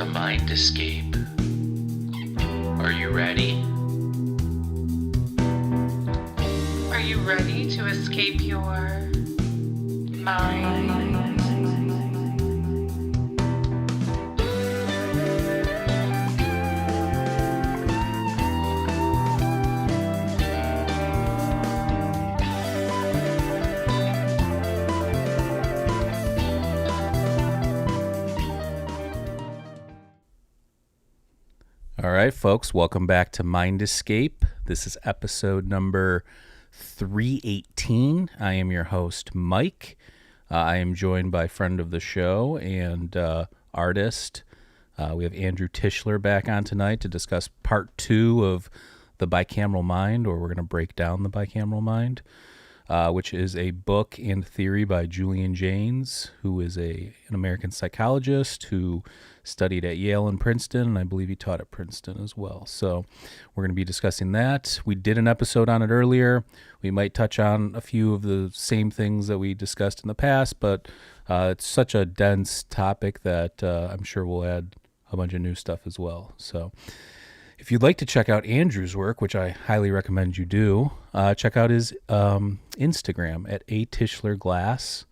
a mind escape. Are you ready? Are you ready to escape your mind? All right, folks, welcome back to Mind Escape. This is episode number 318. I am your host, Mike. I am joined by friend of the show and artist. We have Andrew Tischler back on tonight to discuss part 2 of the Bicameral Mind, or we're going to break down the Bicameral Mind, which is a book and theory by Julian Jaynes, who is an American psychologist who studied at Yale and Princeton, and I believe he taught at Princeton as well. So we're going to be discussing that. We did an episode on it earlier. We might touch on a few of the same things that we discussed in the past, but it's such a dense topic that I'm sure we'll add a bunch of new stuff as well. So if you'd like to check out Andrew's work, which I highly recommend you do, check out his Instagram at @Tischlerglass.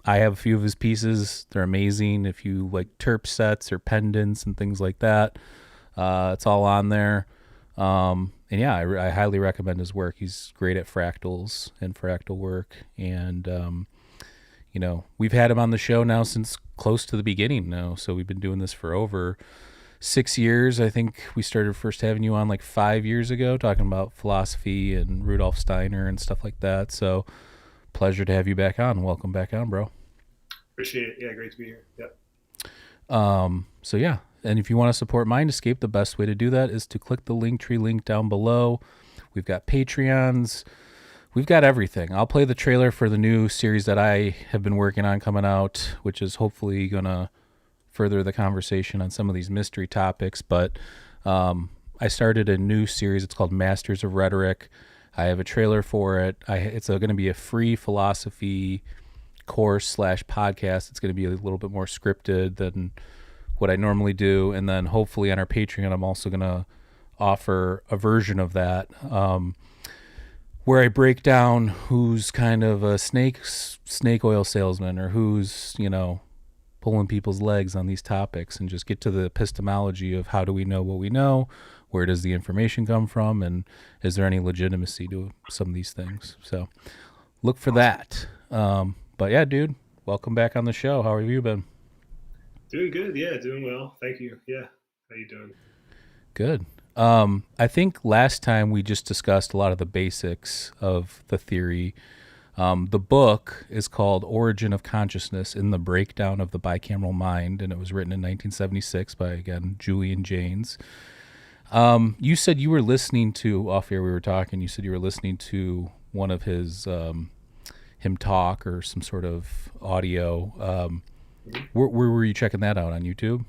I have a few of his pieces. They're amazing. If you like terp sets or pendants and things like that, it's all on there. And yeah, I highly recommend his work. He's great at fractals and fractal work. And, you know, we've had him on the show now since close to the beginning now. So we've been doing this for over 6 years. I think we started first having you on like 5 years ago, talking about philosophy and Rudolf Steiner and stuff like that. So pleasure to have you back on. Welcome back on, bro. Appreciate it. Yeah, great to be here. Yep. So yeah, and if you want to support Mind Escape, the best way to do that is to click the LinkTree link down below. We've got Patreons. We've got everything. I'll play the trailer for the new series that I have been working on coming out, which is hopefully going to further the conversation on some of these mystery topics. But I started a new series. It's called Masters of Rhetoric. I have a trailer for it. It's going to be a free philosophy course / podcast. It's going to be a little bit more scripted than what I normally do. And then hopefully on our Patreon, I'm also going to offer a version of that where I break down who's kind of a snake oil salesman, or who's, you know, pulling people's legs on these topics, and just get to the epistemology of how do we know what we know, where does the information come from, and is there any legitimacy to some of these things. So look for that. But yeah, dude, welcome back on the show. How have you been? Doing good. Yeah, doing well. Thank you. Yeah. How you doing? Good. I think last time we just discussed a lot of the basics of the theory. The book is called Origin of Consciousness in the Breakdown of the Bicameral Mind, and it was written in 1976 by, again, Julian Jaynes. You said you were listening to, off air we were talking, you said you were listening to one of his, him talk or some sort of audio. Where were you checking that out, on YouTube?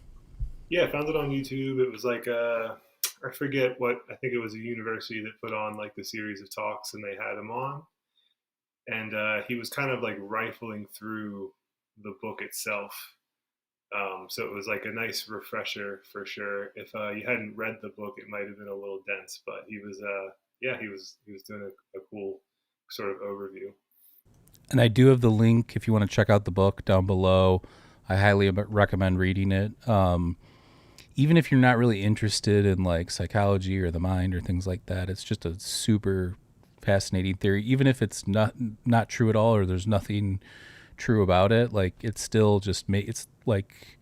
Yeah, I found it on YouTube. It was like, I forget what, I think it was a university that put on like the series of talks, and they had him on. And he was kind of like rifling through the book itself. So it was like a nice refresher for sure. If you hadn't read the book, it might have been a little dense, but he was doing a cool sort of overview. And I do have the link if you want to check out the book down below. I highly recommend reading it. Even if you're not really interested in like psychology or the mind or things like that, it's just a super fascinating theory. Even if it's not true at all, or there's nothing true about it, like it's still just it's like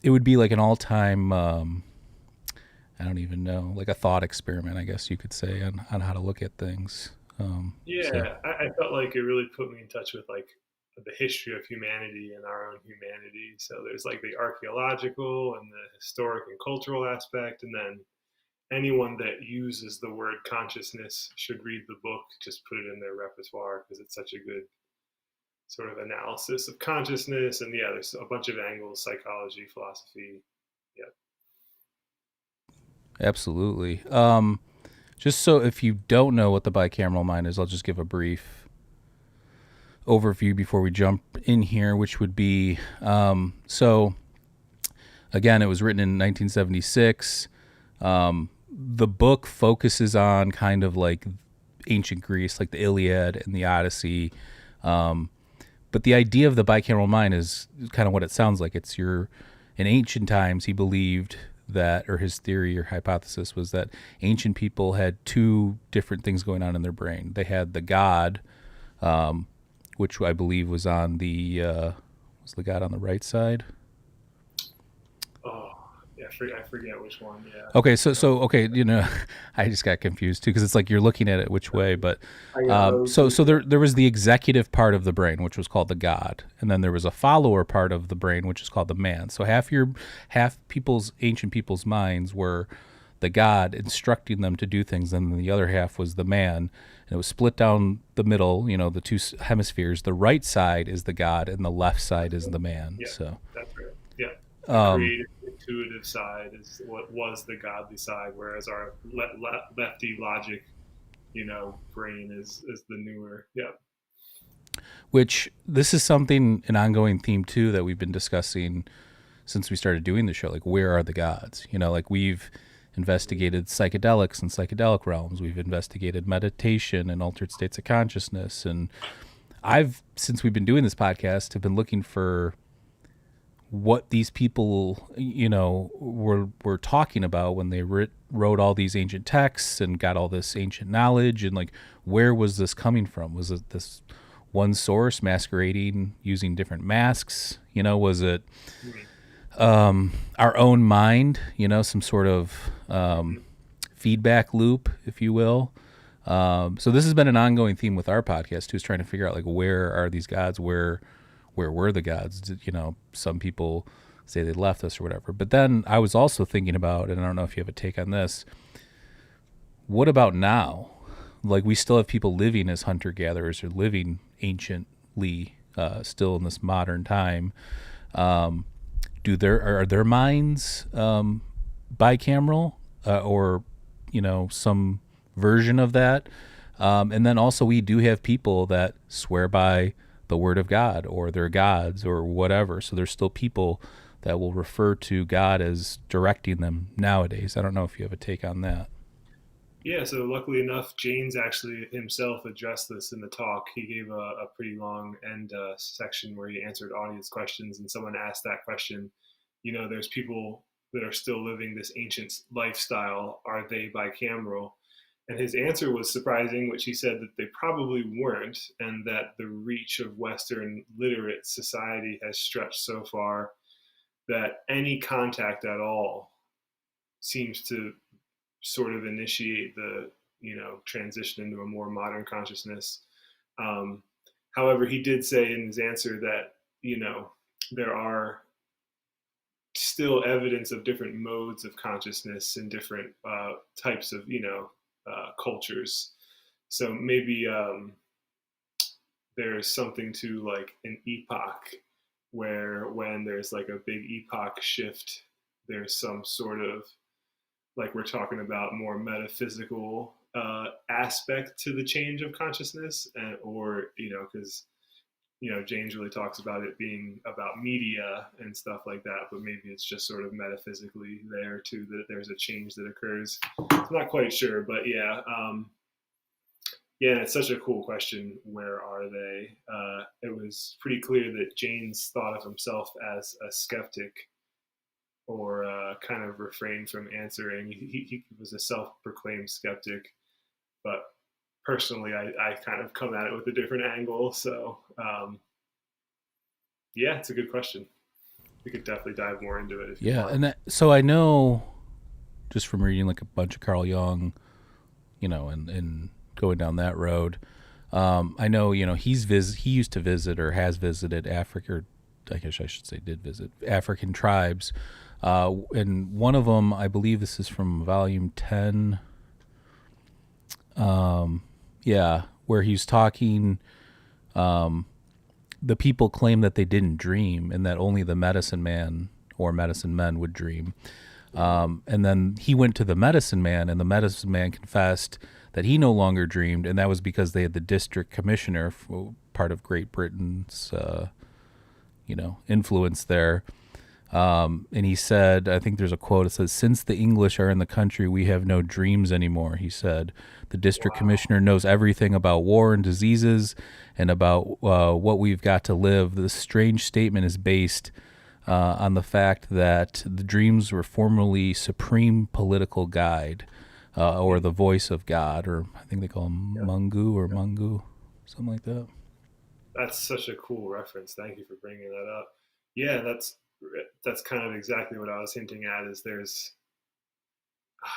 it would be like an all-time I don't even know, like a thought experiment, I guess you could say, on how to look at things. I felt like it really put me in touch with like the history of humanity and our own humanity. So there's like the archaeological and the historic and cultural aspect, and then anyone that uses the word consciousness should read the book. Just put it in their repertoire, because it's such a good sort of analysis of consciousness. And yeah, there's a bunch of angles: psychology, philosophy. Yeah. Absolutely. Just so if you don't know what the bicameral mind is, I'll just give a brief overview before we jump in here, which would be, so Again, it was written in 1976. The book focuses on kind of like ancient Greece, like the Iliad and the Odyssey. But the idea of the bicameral mind is kind of what it sounds like. It's in ancient times, he believed that, or his theory or hypothesis was that ancient people had two different things going on in their brain. They had the God, which I believe was on was the God on the right side? Oh, yeah, I forget which one. Yeah. Okay, so okay, I just got confused too because it's like you're looking at it which way, but so there was the executive part of the brain which was called the God, and then there was a follower part of the brain which is called the man. So half ancient people's minds were the God instructing them to do things, and then the other half was the man, and it was split down the middle. The two hemispheres. The right side is the God, and the left side is the man. Yeah, so that's right. Yeah. The creative, intuitive side is what was the godly side, whereas our lefty logic, brain is the newer. Yeah. Which this is an ongoing theme too that we've been discussing since we started doing the show. Like, where are the gods? Like we've investigated psychedelics and psychedelic realms. We've investigated meditation and altered states of consciousness. And since we've been doing this podcast, have been looking for what these people, were talking about when they wrote all these ancient texts and got all this ancient knowledge, and like, where was this coming from? Was it this one source masquerading using different masks? Was it our own mind? Some sort of feedback loop, if you will. So this has been an ongoing theme with our podcast too, is trying to figure out like, where are these gods? Where were the gods? Some people say they left us or whatever. But then I was also thinking about, and I don't know if you have a take on this, what about now? Like, we still have people living as hunter-gatherers or living anciently, still in this modern time. Are their minds bicameral or, some version of that? And then also we do have people that swear by the word of God or their gods or whatever. So there's still people that will refer to God as directing them nowadays. I don't know if you have a take on that. Yeah, so luckily enough, Jaynes actually himself addressed this in the talk. He gave a pretty long end section where he answered audience questions, and someone asked that question, there's people that are still living this ancient lifestyle. Are they bicameral? And his answer was surprising, which he said that they probably weren't, and that the reach of Western literate society has stretched so far that any contact at all seems to sort of initiate the, transition into a more modern consciousness. However, he did say in his answer that, there are still evidence of different modes of consciousness in different types of, cultures. So maybe there's something to like an epoch where when there's like a big epoch shift, there's some sort of, like we're talking about, more metaphysical aspect to the change of consciousness, or because Jaynes really talks about it being about media and stuff like that, but maybe it's just sort of metaphysically there too, that there's a change that occurs. I'm not quite sure, but yeah, it's such a cool question. Where are they? It was pretty clear that Jaynes thought of himself as a skeptic, or kind of refrained from answering. He was a self-proclaimed skeptic, but personally, I kind of come at it with a different angle. So, it's a good question. We could definitely dive more into it if you want. And so I know, just from reading like a bunch of Carl Jung, and going down that road, I know, he used to visit or has visited Africa, or I guess I should say did visit African tribes. And one of them, I believe this is from volume 10, where he's talking, the people claim that they didn't dream and that only the medicine man or medicine men would dream. And then he went to the medicine man, and the medicine man confessed that he no longer dreamed, and that was because they had the district commissioner, part of Great Britain's, influence there. And he said, I think there's a quote, it says, "Since the English are in the country, we have no dreams anymore," he said. "The district commissioner knows everything about war and diseases and about what we've got to live. This strange statement is based on the fact that the dreams were formerly supreme political guide, or the voice of God, or I think they call him Mungu or Mungu, something like that." That's such a cool reference. Thank you for bringing that up. Yeah, that's kind of exactly what I was hinting at. Is there's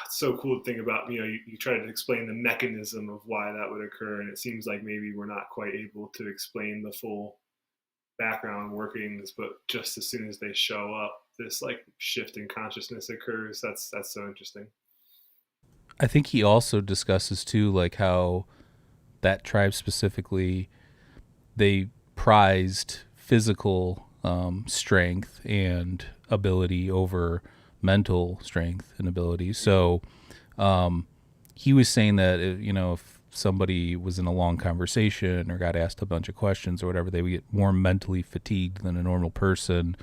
it's so cool to think about. You try to explain the mechanism of why that would occur, and it seems like maybe we're not quite able to explain the full background workings. But just as soon as they show up, this like shift in consciousness occurs. That's so interesting. I think he also discusses too, like how that tribe specifically, they prized physical strength and ability over mental strength and ability. So he was saying that if somebody was in a long conversation or got asked a bunch of questions or whatever, they would get more mentally fatigued than a normal person,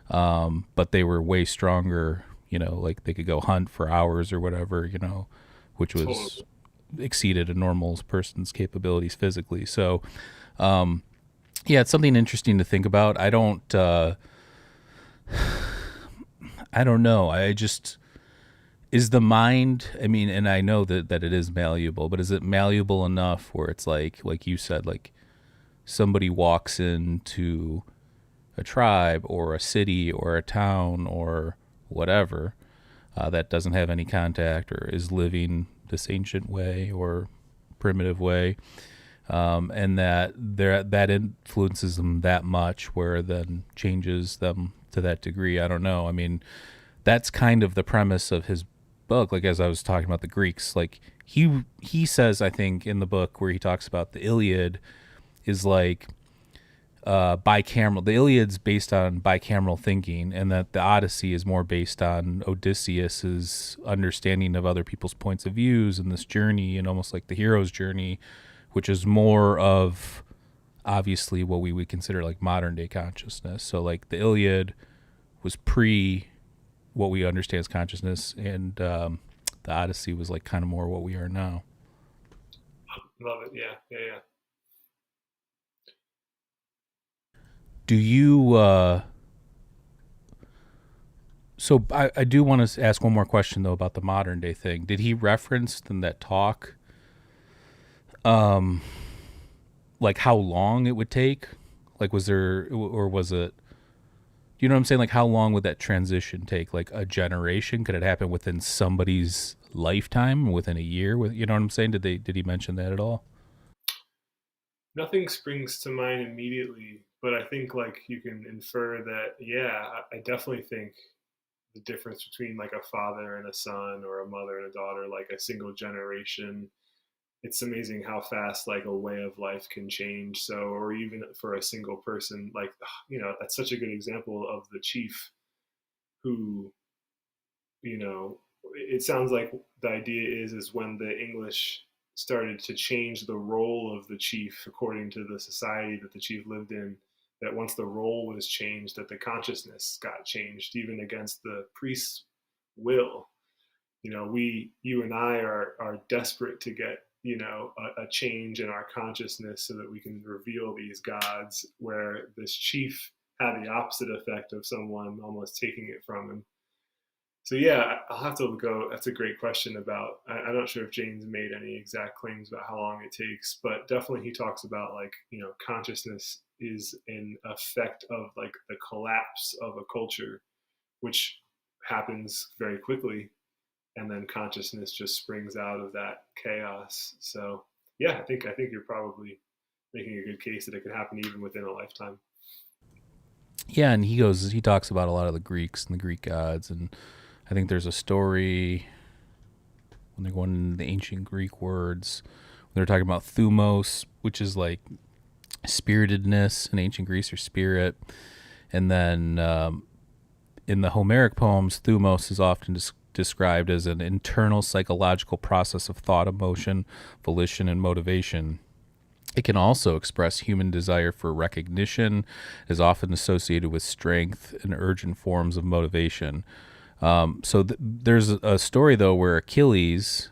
but they were way stronger. Like they could go hunt for hours or whatever, which was exceeded a normal person's capabilities physically. So yeah, it's something interesting to think about. I don't know. Is the mind, and I know that it is malleable, but is it malleable enough where it's like you said, like somebody walks into a tribe or a city or a town or whatever that doesn't have any contact or is living this ancient way or primitive way, and that influences them that much where it then changes them to that degree. I don't know. That's kind of the premise of his book. Like, as I was talking about the Greeks, like he says, I think in the book where he talks about the Iliad is like bicameral. The Iliad's based on bicameral thinking, and that the Odyssey is more based on Odysseus's understanding of other people's points of views and this journey, and almost like the hero's journey, which is more of obviously what we would consider like modern day consciousness. So like the Iliad was pre what we understand as consciousness, and the Odyssey was like kind of more what we are now. Love it. Yeah. Do you so I do want to ask one more question though about the modern day thing. Did he reference in that talk like how long it would take? Like was it, you know what I'm saying? Like how long would that transition take? Like a generation? Could it happen within somebody's lifetime, within a year? You know what I'm saying? Did he mention that at all? Nothing springs to mind immediately, but I think like you can infer that, yeah, I definitely think the difference between like a father and a son or a mother and a daughter, like a single generation, it's amazing how fast like a way of life can change. So, or even for a single person, like, that's such a good example of the chief who, it sounds like the idea is when the English started to change the role of the chief according to the society that the chief lived in, that once the role was changed, that the consciousness got changed even against the priest's will. You and I are desperate to get a change in our consciousness so that we can reveal these gods, where this chief had the opposite effect of someone almost taking it from him. So yeah, I'll have to go. That's a great question about. I'm not sure if Jaynes made any exact claims about how long it takes, but definitely he talks about like consciousness is an effect of like the collapse of a culture, which happens very quickly, and then consciousness just springs out of that chaos. So yeah, I think you're probably making a good case that it could happen even within a lifetime. Yeah, and he talks about a lot of the Greeks and the Greek gods, and I think there's a story when they're going into the ancient Greek words, when they're talking about thumos, which is like spiritedness in ancient Greece, or spirit. And then in the Homeric poems, thumos is often described as an internal psychological process of thought, emotion, volition, and motivation. It can also express human desire for recognition, is often associated with strength and urgent forms of motivation. There's a story, though, where Achilles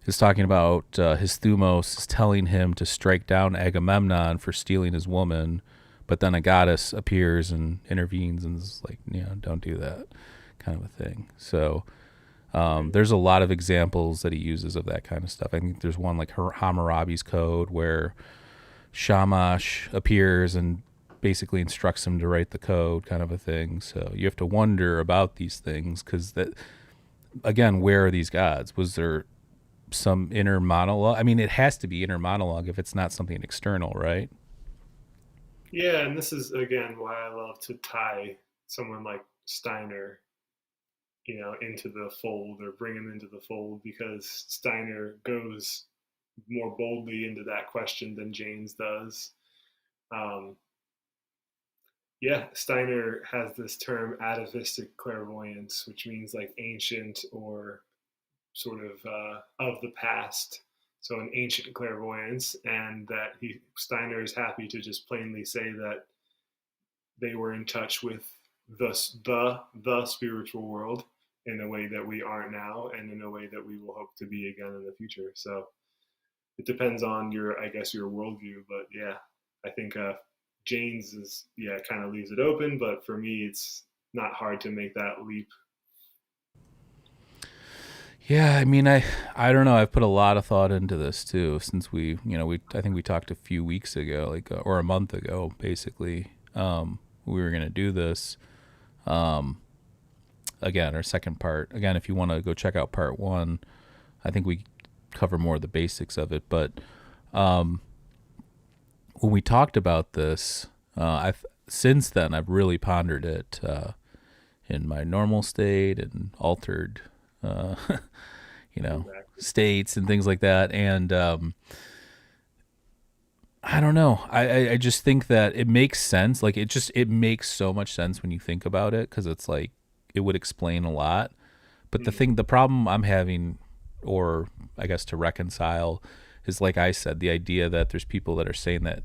is talking about his Thumos is telling him to strike down Agamemnon for stealing his woman, but then a goddess appears and intervenes and is like, don't do that, kind of a thing. So there's a lot of examples that he uses of that kind of stuff. I think there's one like Hammurabi's Code where Shamash appears and basically instructs him to write the code, kind of a thing. So you have to wonder about these things because, that, again, where are these gods? Was there some inner monologue? I mean, it has to be inner monologue if it's not something external, right? Yeah, and this is again why I love to tie someone like Steiner, into the fold, or bring him into the fold, because Steiner goes more boldly into that question than Jaynes does. Steiner has this term atavistic clairvoyance, which means like ancient or sort of the past. So an ancient clairvoyance, and that Steiner is happy to just plainly say that they were in touch with the spiritual world in a way that we aren't now, and in a way that we will hope to be again in the future. So it depends on your worldview, but yeah, I think Jaynes is kind of leaves it open, but for me, it's not hard to make that leap. Yeah, I mean, I don't know. I've put a lot of thought into this too, since I think we talked a few weeks ago, like or a month ago, basically. We were gonna do this. Again, our second part. Again, if you want to go check out part 1, I think we cover more of the basics of it. But when we talked about this, since then I've really pondered it in my normal state and altered, Exactly. states and things like that. And I don't know. I just think that it makes sense. Like it makes so much sense when you think about it, because it's like it would explain a lot. But the problem I'm having, or I guess to reconcile, is like I said, the idea that there's people that are saying that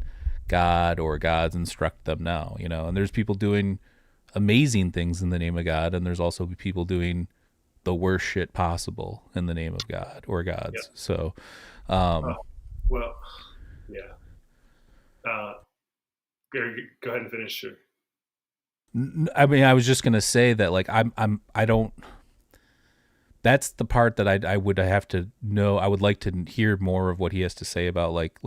God or gods instruct them now, and there's people doing amazing things in the name of God, and there's also people doing the worst shit possible in the name of God or gods. Yep. So, well, yeah. Go ahead and finish. Sure. I mean, I was just gonna say that, like, I don't. That's the part that I would have to know. I would like to hear more of what he has to say about, like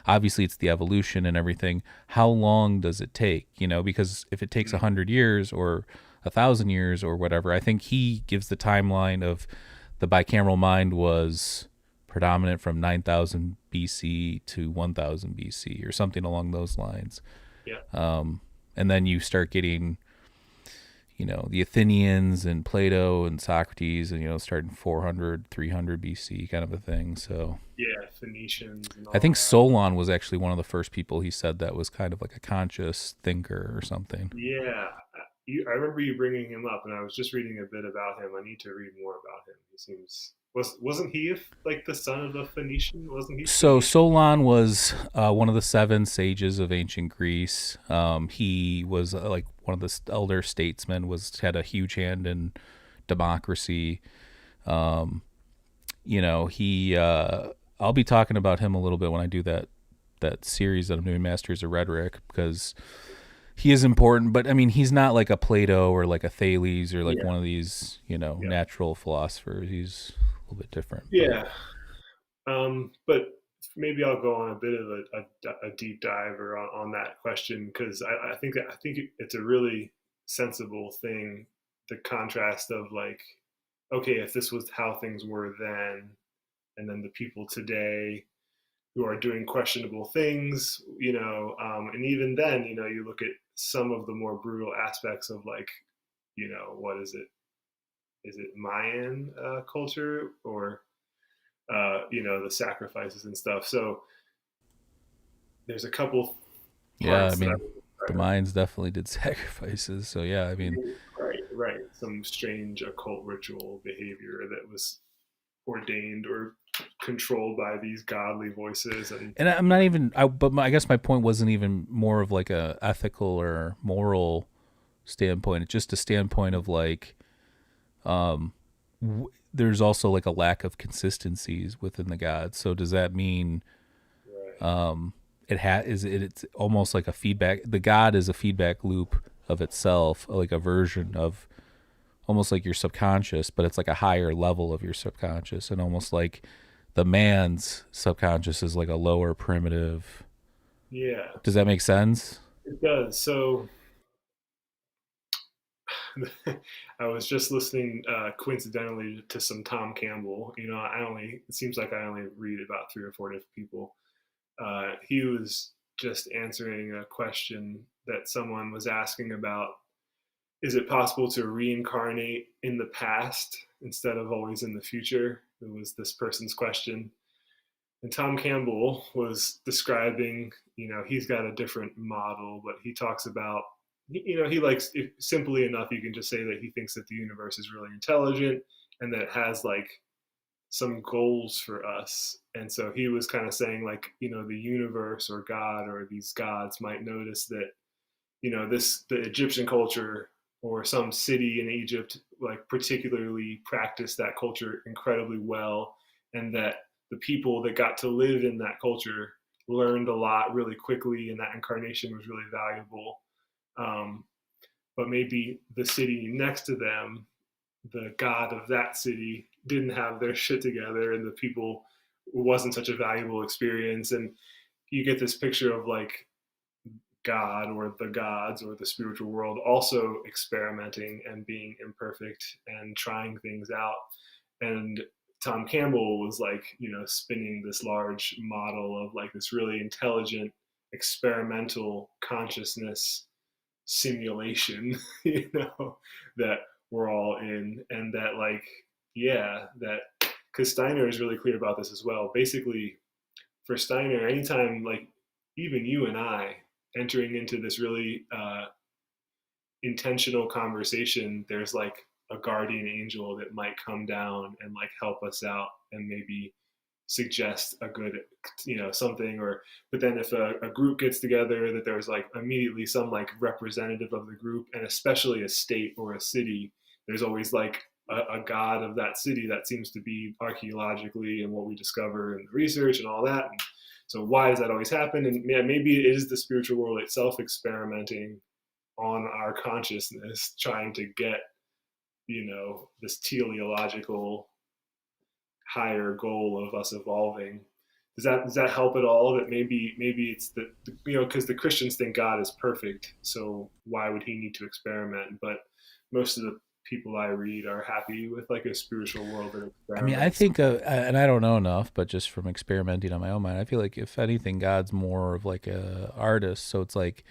obviously it's the evolution and everything. How long does it take? Because if it takes 100 years or 1,000 years or whatever, I think he gives the timeline of the bicameral mind was predominant from 9,000 BC to 1,000 BC or something along those lines. Yeah. And then you start getting, the Athenians and Plato and Socrates, and, starting 400, 300 BC kind of a thing. So yeah, Phoenicians. And all I think that. Solon was actually one of the first people he said that was kind of like a conscious thinker or something. Yeah. I remember you bringing him up, and I was just reading a bit about him. I need to read more about him. He seems wasn't he like the son of the Phoenician? Wasn't he? So Solon was one of the 7 sages of ancient Greece. He was like one of the elder statesmen. Had a huge hand in democracy. He. I'll be talking about him a little bit when I do that series that I'm doing, Masters of Rhetoric, because he is important. But I mean, he's not like a Plato or like a Thales or like one of these natural philosophers. He's a little bit different. Yeah. But maybe I'll go on a bit of a deep dive or on that question, because I think it's a really sensible thing, the contrast of like, okay, if this was how things were then, and then the people today who are doing questionable things, and even then, you look at some of the more brutal aspects of like, what is it? Is it Mayan culture, or the sacrifices and stuff? So there's a couple. Yeah, I mean, the Mayans definitely did sacrifices. So yeah, I mean, right. Some strange occult ritual behavior that was ordained or controlled by these godly voices. And I'm not even. I guess my point wasn't even more of like a ethical or moral standpoint. It's just a standpoint of like, there's also like a lack of consistencies within the gods. So does that mean, right. it's almost like a feedback? The god is a feedback loop of itself, like a version of almost like your subconscious, but it's like a higher level of your subconscious, and almost like the man's subconscious is like a lower primitive. Yeah, Does that make sense? it does. So I was just listening coincidentally to some Tom Campbell. It seems like I only read about 3 or 4 different people. He was just answering a question that someone was asking about, is it possible to reincarnate in the past instead of always in the future? It was this person's question. And Tom Campbell was describing, he's got a different model, but he talks about, he likes, if, simply enough, you can just say that he thinks that the universe is really intelligent and that it has like some goals for us. And so he was kind of saying like, the universe or God or these gods might notice that, the Egyptian culture or some city in Egypt, like particularly practiced that culture incredibly well. And that the people that got to live in that culture learned a lot really quickly, and that incarnation was really valuable. Um, but maybe the city next to them, the god of that city, didn't have their shit together, and the people, it wasn't such a valuable experience. And you get this picture of like God or the gods or the spiritual world also experimenting and being imperfect and trying things out. And Tom Campbell was like, spinning this large model of like this really intelligent experimental consciousness simulation, that we're all in. And that like, yeah, that, because Steiner is really clear about this as well. Basically, for Steiner, anytime like even you and I entering into this really intentional conversation, there's like a guardian angel that might come down and like help us out and maybe suggest a good, something. Or but then if a group gets together, that there's like immediately some like representative of the group, and especially a state or a city, there's always like a god of that city that seems to be archaeologically and what we discover in the research and all that. And so why does that always happen? And yeah, maybe it is the spiritual world itself experimenting on our consciousness, trying to get, this teleological higher goal of us evolving. Does that help at all? That maybe it's because the Christians think God is perfect, so why would he need to experiment? But most of the people I read are happy with like a spiritual world that I mean, I experiments. think, and I don't know enough, but just from experimenting on my own mind, I feel like if anything, God's more of like a artist. So it's like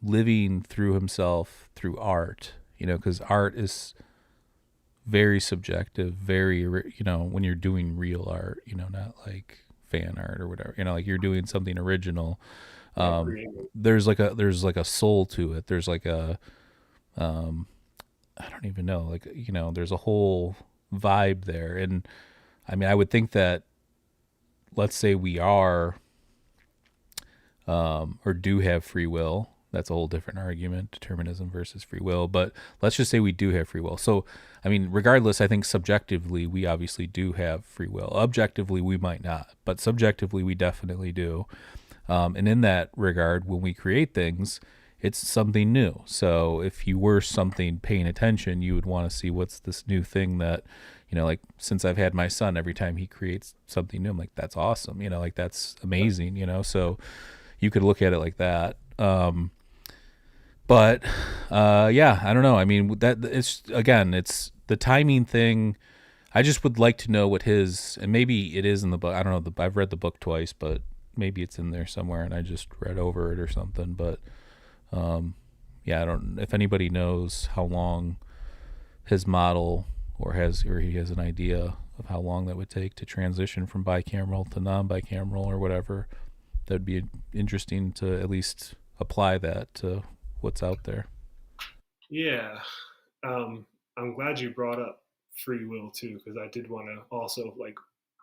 living through himself through art, because art is very subjective, very, when you're doing real art, not like fan art or whatever, like you're doing something original. There's like a soul to it. There's like a, I don't even know, like, there's a whole vibe there. And I mean, I would think that, let's say we are, or do have free will. That's a whole different argument, determinism versus free will. But let's just say we do have free will. So, I mean, regardless, I think subjectively, we obviously do have free will. Objectively, we might not, but subjectively, we definitely do. And in that regard, when we create things, it's something new. So if you were something paying attention, you would want to see what's this new thing that, like since I've had my son, every time he creates something new, I'm like, that's awesome. Like that's amazing, so you could look at it like that. But yeah, I don't know. I mean, that it's the timing thing. I just would like to know what his, and maybe it is in the book. I don't know. I've read the book twice, but maybe it's in there somewhere and I just read over it or something. But yeah, I don't, if anybody knows how long his model or he has an idea of how long that would take to transition from bicameral to non-bicameral or whatever, that'd be interesting to at least apply that to what's out there. Yeah. I'm glad you brought up free will too, because I did want to also like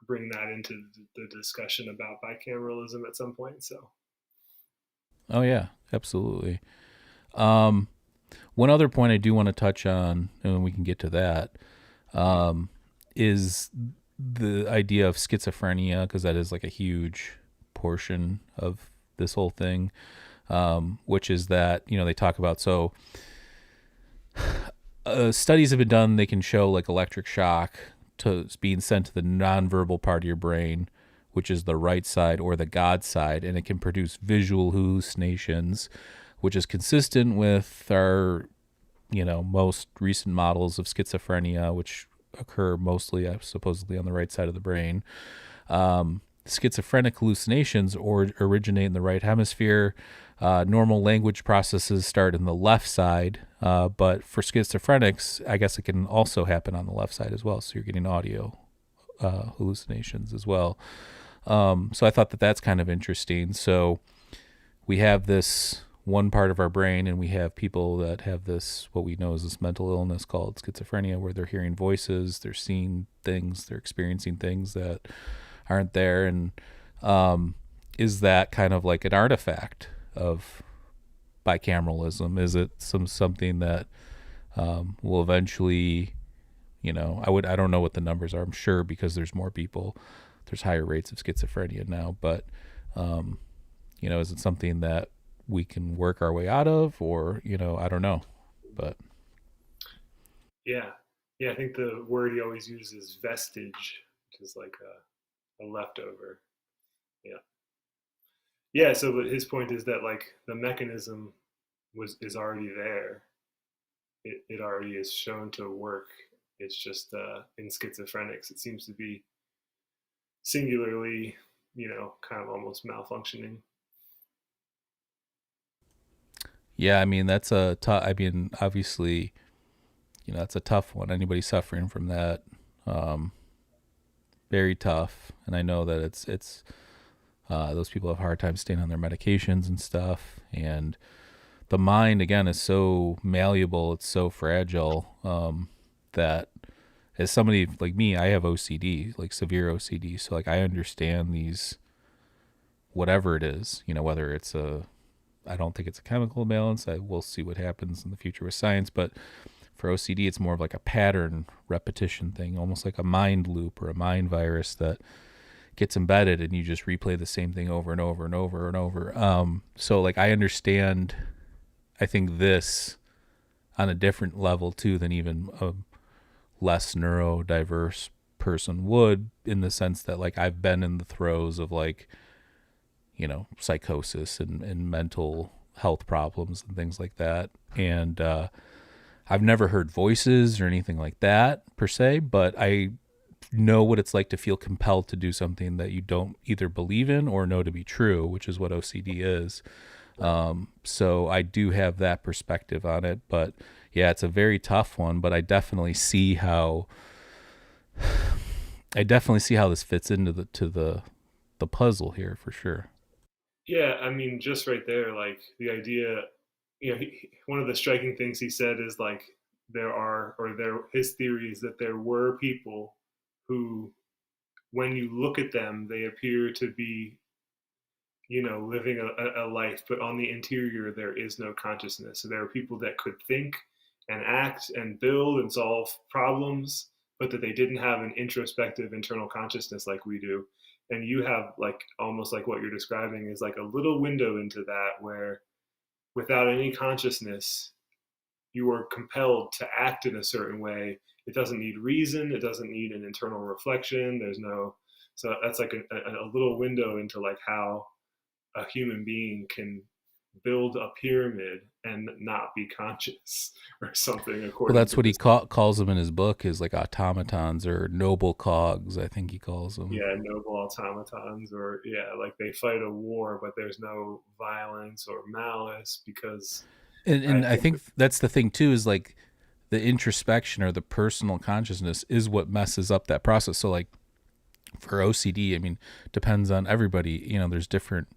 bring that into the discussion about bicameralism at some point. So. Oh yeah, absolutely. One other point I do want to touch on, and we can get to that, is the idea of schizophrenia, because that is like a huge portion of this whole thing, which is that, they talk about, so studies have been done, they can show like electric shock to being sent to the nonverbal part of your brain, which is the right side or the God side, and it can produce visual hallucinations, which is consistent with our, most recent models of schizophrenia, which occur mostly, supposedly, on the right side of the brain. Schizophrenic hallucinations originate in the right hemisphere. Normal language processes start in the left side, but for schizophrenics, I guess it can also happen on the left side as well. So you're getting audio hallucinations as well. So I thought that that's kind of interesting. So we have this one part of our brain, and we have people that have this, what we know is this mental illness called schizophrenia, where they're hearing voices, they're seeing things, they're experiencing things that aren't there. And is that kind of like an artifact of bicameralism? Is it something that will eventually, I don't know what the numbers are. I'm sure because there's more people, there's higher rates of schizophrenia now, but is it something that we can work our way out of, or, I don't know, but. Yeah. I think the word he always uses is vestige, which is like a leftover. Yeah. So his point is that like the mechanism is already there. It already is shown to work. It's just in schizophrenics, it seems to be singularly, kind of almost malfunctioning. Yeah, that's obviously, that's a tough one. Anybody suffering from that, very tough. And I know that it's those people have a hard time staying on their medications and stuff. And the mind, again, is so malleable, it's so fragile, that as somebody like me, I have OCD, like severe OCD. So like I understand these, whatever it is, whether it's I don't think it's a chemical imbalance. We'll see what happens in the future with science. But for OCD, it's more of like a pattern repetition thing, almost like a mind loop or a mind virus that gets embedded, and you just replay the same thing over and over and over and over. So like I understand, I think this on a different level too than even a less neurodiverse person would, in the sense that like I've been in the throes of like, psychosis and mental health problems and things like that. And I've never heard voices or anything like that per se, but I know what it's like to feel compelled to do something that you don't either believe in or know to be true, which is what OCD is. So I do have that perspective on it, but yeah, it's a very tough one, but I definitely see how this fits into the puzzle here for sure. Yeah, just right there, like the idea, one of the striking things he said is like his theory is that there were people who, when you look at them, they appear to be, living a life, but on the interior, there is no consciousness. So there are people that could think and act and build and solve problems, but that they didn't have an introspective internal consciousness like we do. And you have like almost like what you're describing is like a little window into that, where without any consciousness, you are compelled to act in a certain way. It doesn't need reason. It doesn't need an internal reflection. So that's like a little window into like how a human being can build a pyramid and not be conscious or something. Well, that's what he calls them in his book, is like automatons or noble cogs, I think he calls them. Yeah, noble automatons, or like they fight a war, but there's no violence or malice because. And I think that's the thing too, is like the introspection or the personal consciousness is what messes up that process. So like for OCD, depends on everybody. There's different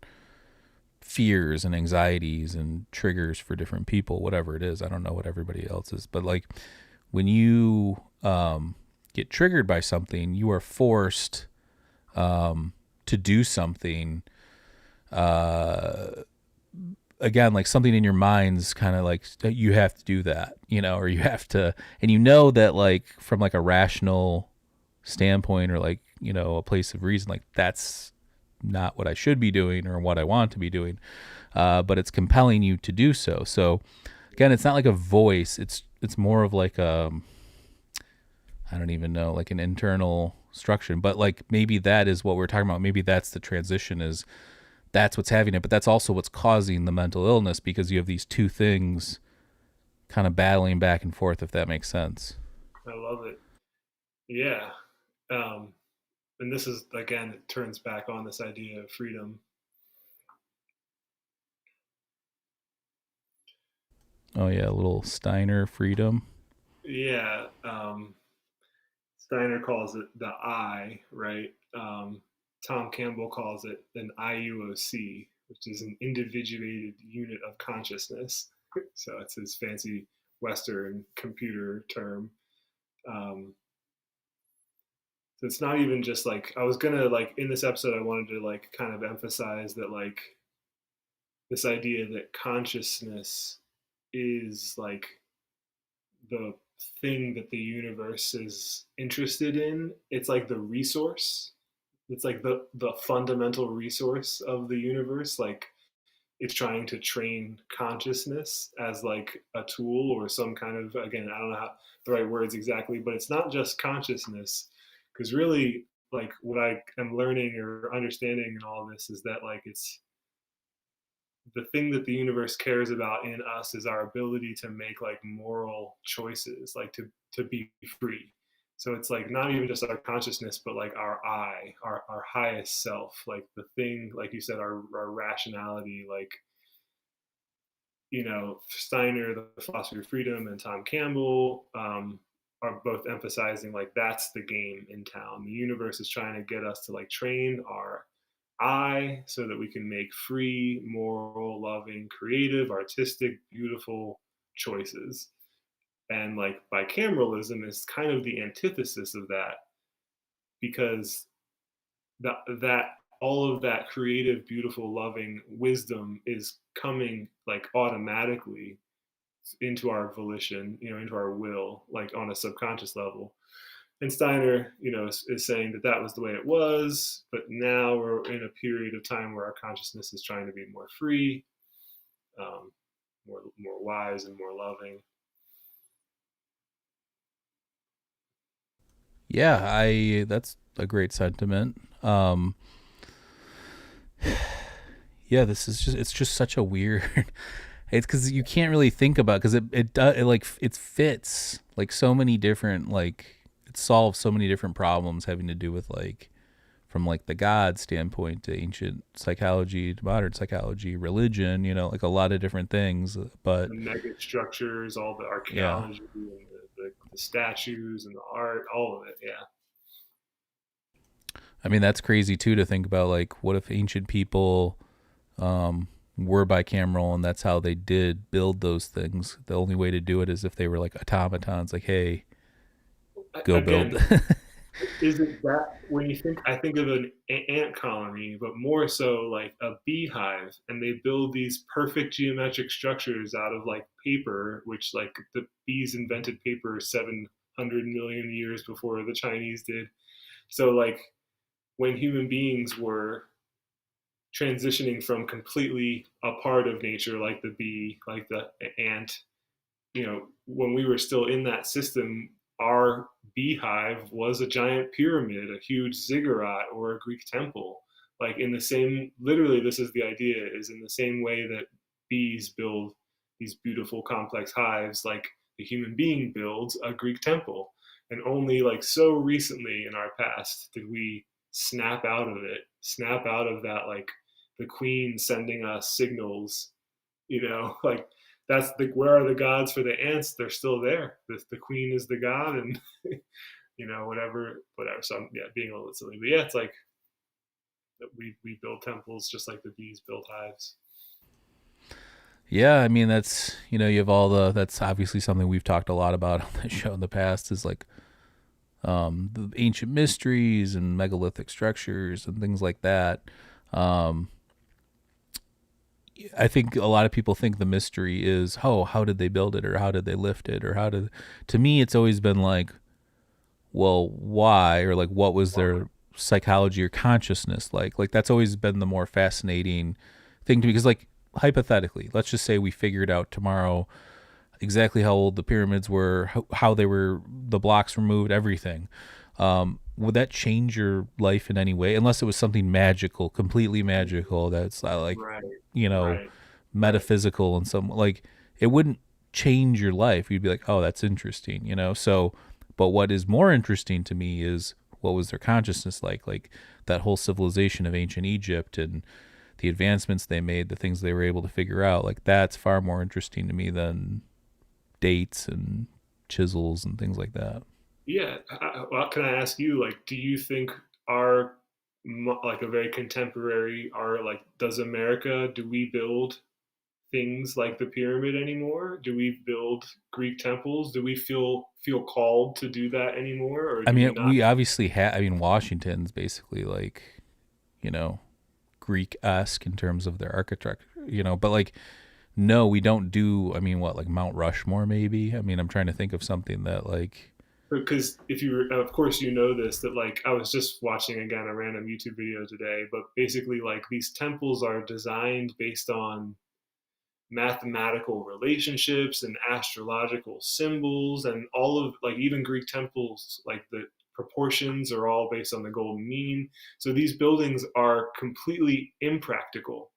fears and anxieties and triggers for different people, whatever it is. I don't know what everybody else is, but like when you get triggered by something, you are forced to do something, again, like something in your mind's kind of like, you have to do that, or you have to, and that like from like a rational standpoint, or like, a place of reason, like that's not what I should be doing or what I want to be doing. But it's compelling you to do so. So again, it's not like a voice. It's more of like I don't even know, like an internal structure. But like maybe that is what we're talking about. Maybe that's the transition, is that's what's having it. But that's also what's causing the mental illness, because you have these two things kind of battling back and forth, if that makes sense. I love it. Yeah. And this is, again, it turns back on this idea of freedom. Oh yeah, a little Steiner freedom. Yeah. Steiner calls it the I, right? Tom Campbell calls it an IUOC, which is an individuated unit of consciousness. So it's his fancy Western computer term. So it's not even just like, I was gonna, like, in this episode, I wanted to like kind of emphasize that, like, this idea that consciousness is like the thing that the universe is interested in. It's like the resource. It's like the fundamental resource of the universe. Like, it's trying to train consciousness as like a tool or some kind of, again, I don't know how the right words exactly, but it's not just consciousness. Because really, like, what I am learning or understanding in all of this is that, like, it's the thing that the universe cares about in us is our ability to make like moral choices, like to be free. So it's like not even just our consciousness, but like our I, our highest self, like the thing, like you said, our rationality, like, Steiner, the philosophy of freedom, and Tom Campbell, are both emphasizing like that's the game in town. The universe is trying to get us to like train our I so that we can make free, moral, loving, creative, artistic, beautiful choices. And like bicameralism is kind of the antithesis of that, because that all of that creative, beautiful, loving wisdom is coming like automatically into our volition, into our will, like on a subconscious level. And Steiner, is saying that that was the way it was, but now we're in a period of time where our consciousness is trying to be more free, more wise, and more loving. Yeah, that's a great sentiment. Yeah, it's just such a weird. It's because you can't really think about, because it does, it fits like so many different, like it solves so many different problems having to do with like, from like the God standpoint to ancient psychology to modern psychology, religion, like a lot of different things. But The mega structures, all the yeah, archaeology, and the statues and the art, all of it. Yeah. I mean, that's crazy too, to think about. Like, what if ancient people were bicameral, and that's how they did build those things? The only way to do it is if they were like automatons, like, hey, go Again, build. is it that when you think, I think of an ant colony, but more so like a beehive, and they build these perfect geometric structures out of like paper, which like the bees invented paper 700 million years before the Chinese did. So like when human beings were transitioning from completely a part of nature, like the bee, like the ant, when we were still in that system, our beehive was a giant pyramid, a huge ziggurat, or a Greek temple. Like in the same, literally, this is the idea, is in the same way that bees build these beautiful, complex hives, like the human being builds a Greek temple. And only like so recently in our past did we snap out of it, snap out of that, like the queen sending us signals, like that's the, where are the gods for the ants? They're still there. The queen is the god, and whatever. So I'm, yeah, being a little bit silly, but yeah, it's like we build temples just like the bees build hives. Yeah, I mean, that's, you have all that's obviously something we've talked a lot about on the show in the past, is like the ancient mysteries and megalithic structures and things like that. Um, I think a lot of people think the mystery is, oh, how did they build it, or how did they lift it, or how did. To me, it's always been like, well, why, or like, what was their psychology or consciousness like? Like that's always been the more fascinating thing to me, because like hypothetically, let's just say we figured out tomorrow exactly how old the pyramids were, how they were, the blocks removed, everything. Would that change your life in any way? Unless it was something magical, completely magical, that's like, Right. you know, Right. metaphysical and some like it wouldn't change your life. You'd be like, oh, that's interesting, you know? So, but what is more interesting to me is what was their consciousness like that whole civilization of ancient Egypt and the advancements they made, the things they were able to figure out. Like that's far more interesting to me than dates and chisels and things like that. Yeah. Well, can I ask you, like, do you think our like a very contemporary, our like, does America, do we build things like the pyramid anymore? Do we build Greek temples? Do we feel called to do that anymore, or I do we mean, not? we obviously have. I mean, Washington's basically like, you know, Greek-esque in terms of their architecture, you know. But like, no, we don't do. I mean, what, like Mount Rushmore? Maybe. I mean, I'm trying to think of something that like. Because if you, of course, you know this, that like I was just watching again a random YouTube video today, but basically like these temples are designed based on mathematical relationships and astrological symbols, and all of like even Greek temples, like the proportions are all based on the golden mean. So these buildings are completely impractical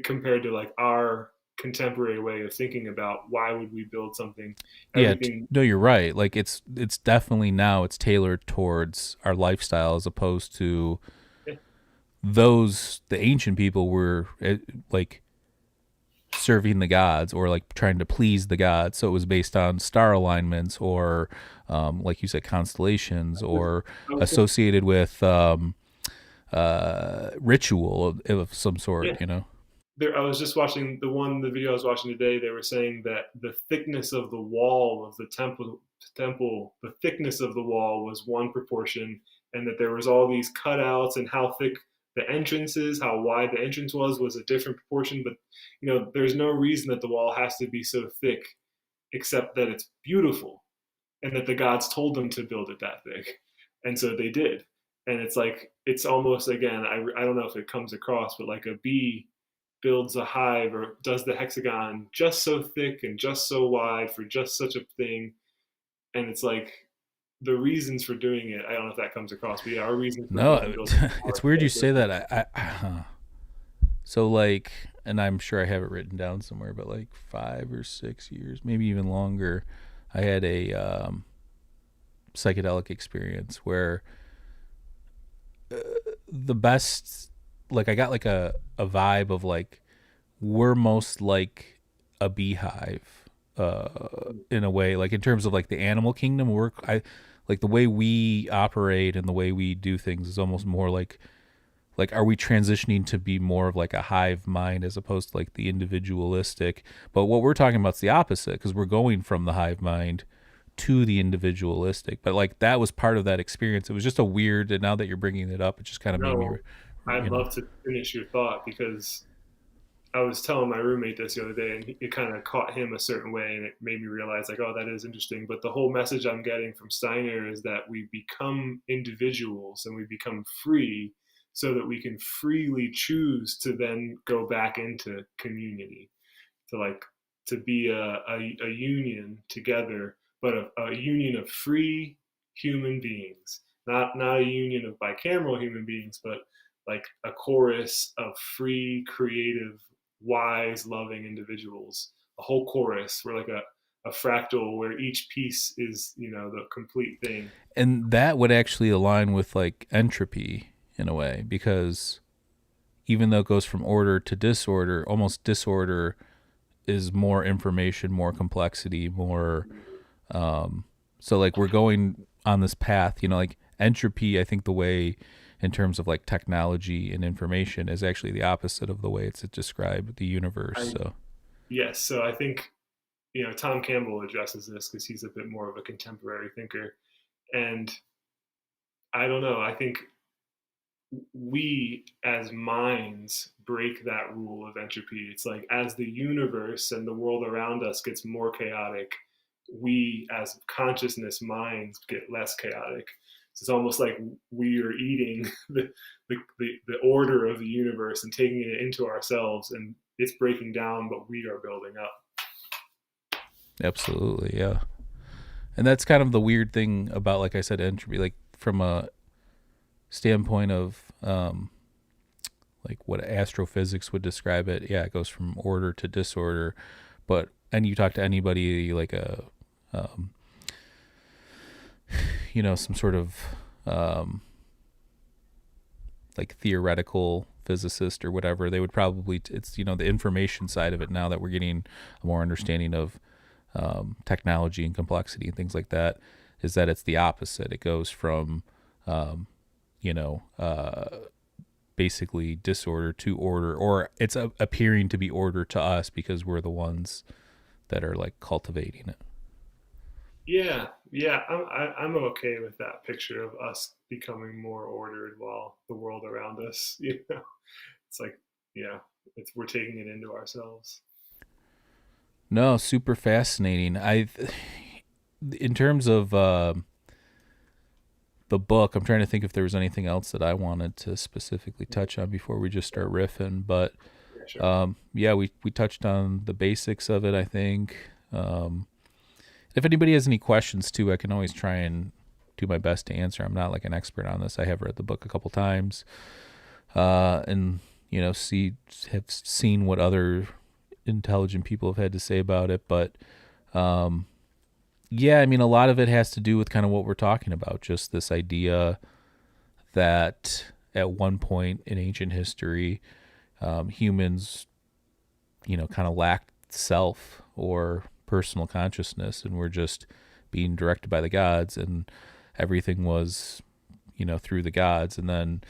compared to like our contemporary way of thinking about why would we build something. Yeah, Everything. no, you're right. Like it's definitely now it's tailored towards our lifestyle as opposed to those the ancient people were like serving the gods or like trying to please the gods. So it was based on star alignments or, like you said, constellations or associated with ritual of some sort. Yeah, You know. there, I was just watching the video I was watching today. They were saying that the thickness of the wall of the temple, the thickness of the wall was one proportion, and that there was all these cutouts, and how thick the entrance is, how wide the entrance was a different proportion. But you know, there's no reason that the wall has to be so thick, except that it's beautiful, and that the gods told them to build it that thick, and so they did. And it's like it's almost again, I don't know if it comes across, but like a bee builds a hive or does the hexagon just so thick and just so wide for just such a thing. And it's like the reasons for doing it, I don't know if that comes across, but yeah, our reasons for No, building it's are weird you so say different. that. So like, and I'm sure I have it written down somewhere, but like 5 or 6 years, maybe even longer, I had a psychedelic experience where the best, like I got like a vibe of like we're most like a beehive in a way, like in terms of like the animal kingdom. We're I like the way we operate and the way we do things is almost more like are we transitioning to be more of like a hive mind as opposed to like the individualistic. But what we're talking about is the opposite, because we're going from the hive mind to the individualistic. But like that was part of that experience. It was just a weird, and now that you're bringing it up, it just kind of made me No, I'd you know. love to finish your thought, because I was telling my roommate this the other day, and it kind of caught him a certain way, and it made me realize, like, oh, that is interesting. But the whole message I'm getting from Steiner is that we become individuals and we become free, so that we can freely choose to then go back into community, to like to be a union together, but a union of free human beings, not a union of bicameral human beings, but like a chorus of free, creative, wise, loving individuals. A whole chorus. We're like a fractal where each piece is, you know, the complete thing. And that would actually align with like entropy in a way, because even though it goes from order to disorder, almost disorder is more information, more complexity, more so like we're going on this path, you know, like entropy, I think the way in terms of like technology and information is actually the opposite of the way it's described the universe. I So Yes, so I think, you know, Tom Campbell addresses this because he's a bit more of a contemporary thinker, and I don't know. I think we as minds break that rule of entropy. It's like as the universe and the world around us gets more chaotic, we as consciousness minds get less chaotic. So it's almost like we are eating the order of the universe and taking it into ourselves, and it's breaking down, but we are building up. Absolutely, yeah. And that's kind of the weird thing about, like I said, entropy, like from a standpoint of like what astrophysics would describe it. Yeah, it goes from order to disorder. But and you talk to anybody like a some sort of like theoretical physicist or whatever, they would probably, it's the information side of it now that we're getting a more understanding of technology and complexity and things like that, is that it's the opposite. It goes from basically disorder to order, or it's appearing to be order to us because we're the ones that are like cultivating it. Yeah, I'm okay with that picture of us becoming more ordered while the world around us, it's like, yeah, we're taking it into ourselves. No, super fascinating. In terms of the book, I'm trying to think if there was anything else that I wanted to specifically touch on before we just start riffing. But Yeah, sure. yeah, we touched on the basics of it, I think. If anybody has any questions too, I can always try and do my best to answer. I'm not like an expert on this. I have read the book a couple times, and have seen what other intelligent people have had to say about it. But yeah, I mean, a lot of it has to do with kind of what we're talking about, just this idea that at one point in ancient history, humans, kind of lacked self or personal consciousness, and were just being directed by the gods, and everything was, through the gods. And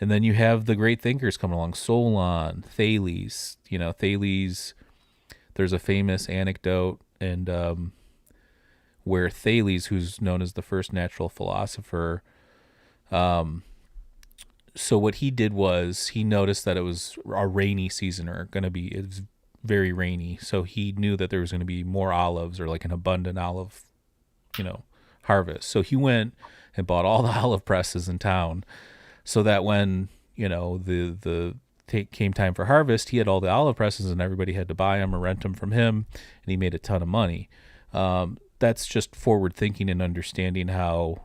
then you have the great thinkers coming along, Solon, Thales. Thales. There's a famous anecdote, and where Thales, who's known as the first natural philosopher, so what he did was he noticed that it was a rainy season, or it was very rainy. So he knew that there was going to be more olives, or like an abundant olive, harvest. So he went and bought all the olive presses in town, so that when came time for harvest, he had all the olive presses, and everybody had to buy them or rent them from him, and he made a ton of money. That's just forward thinking and understanding how,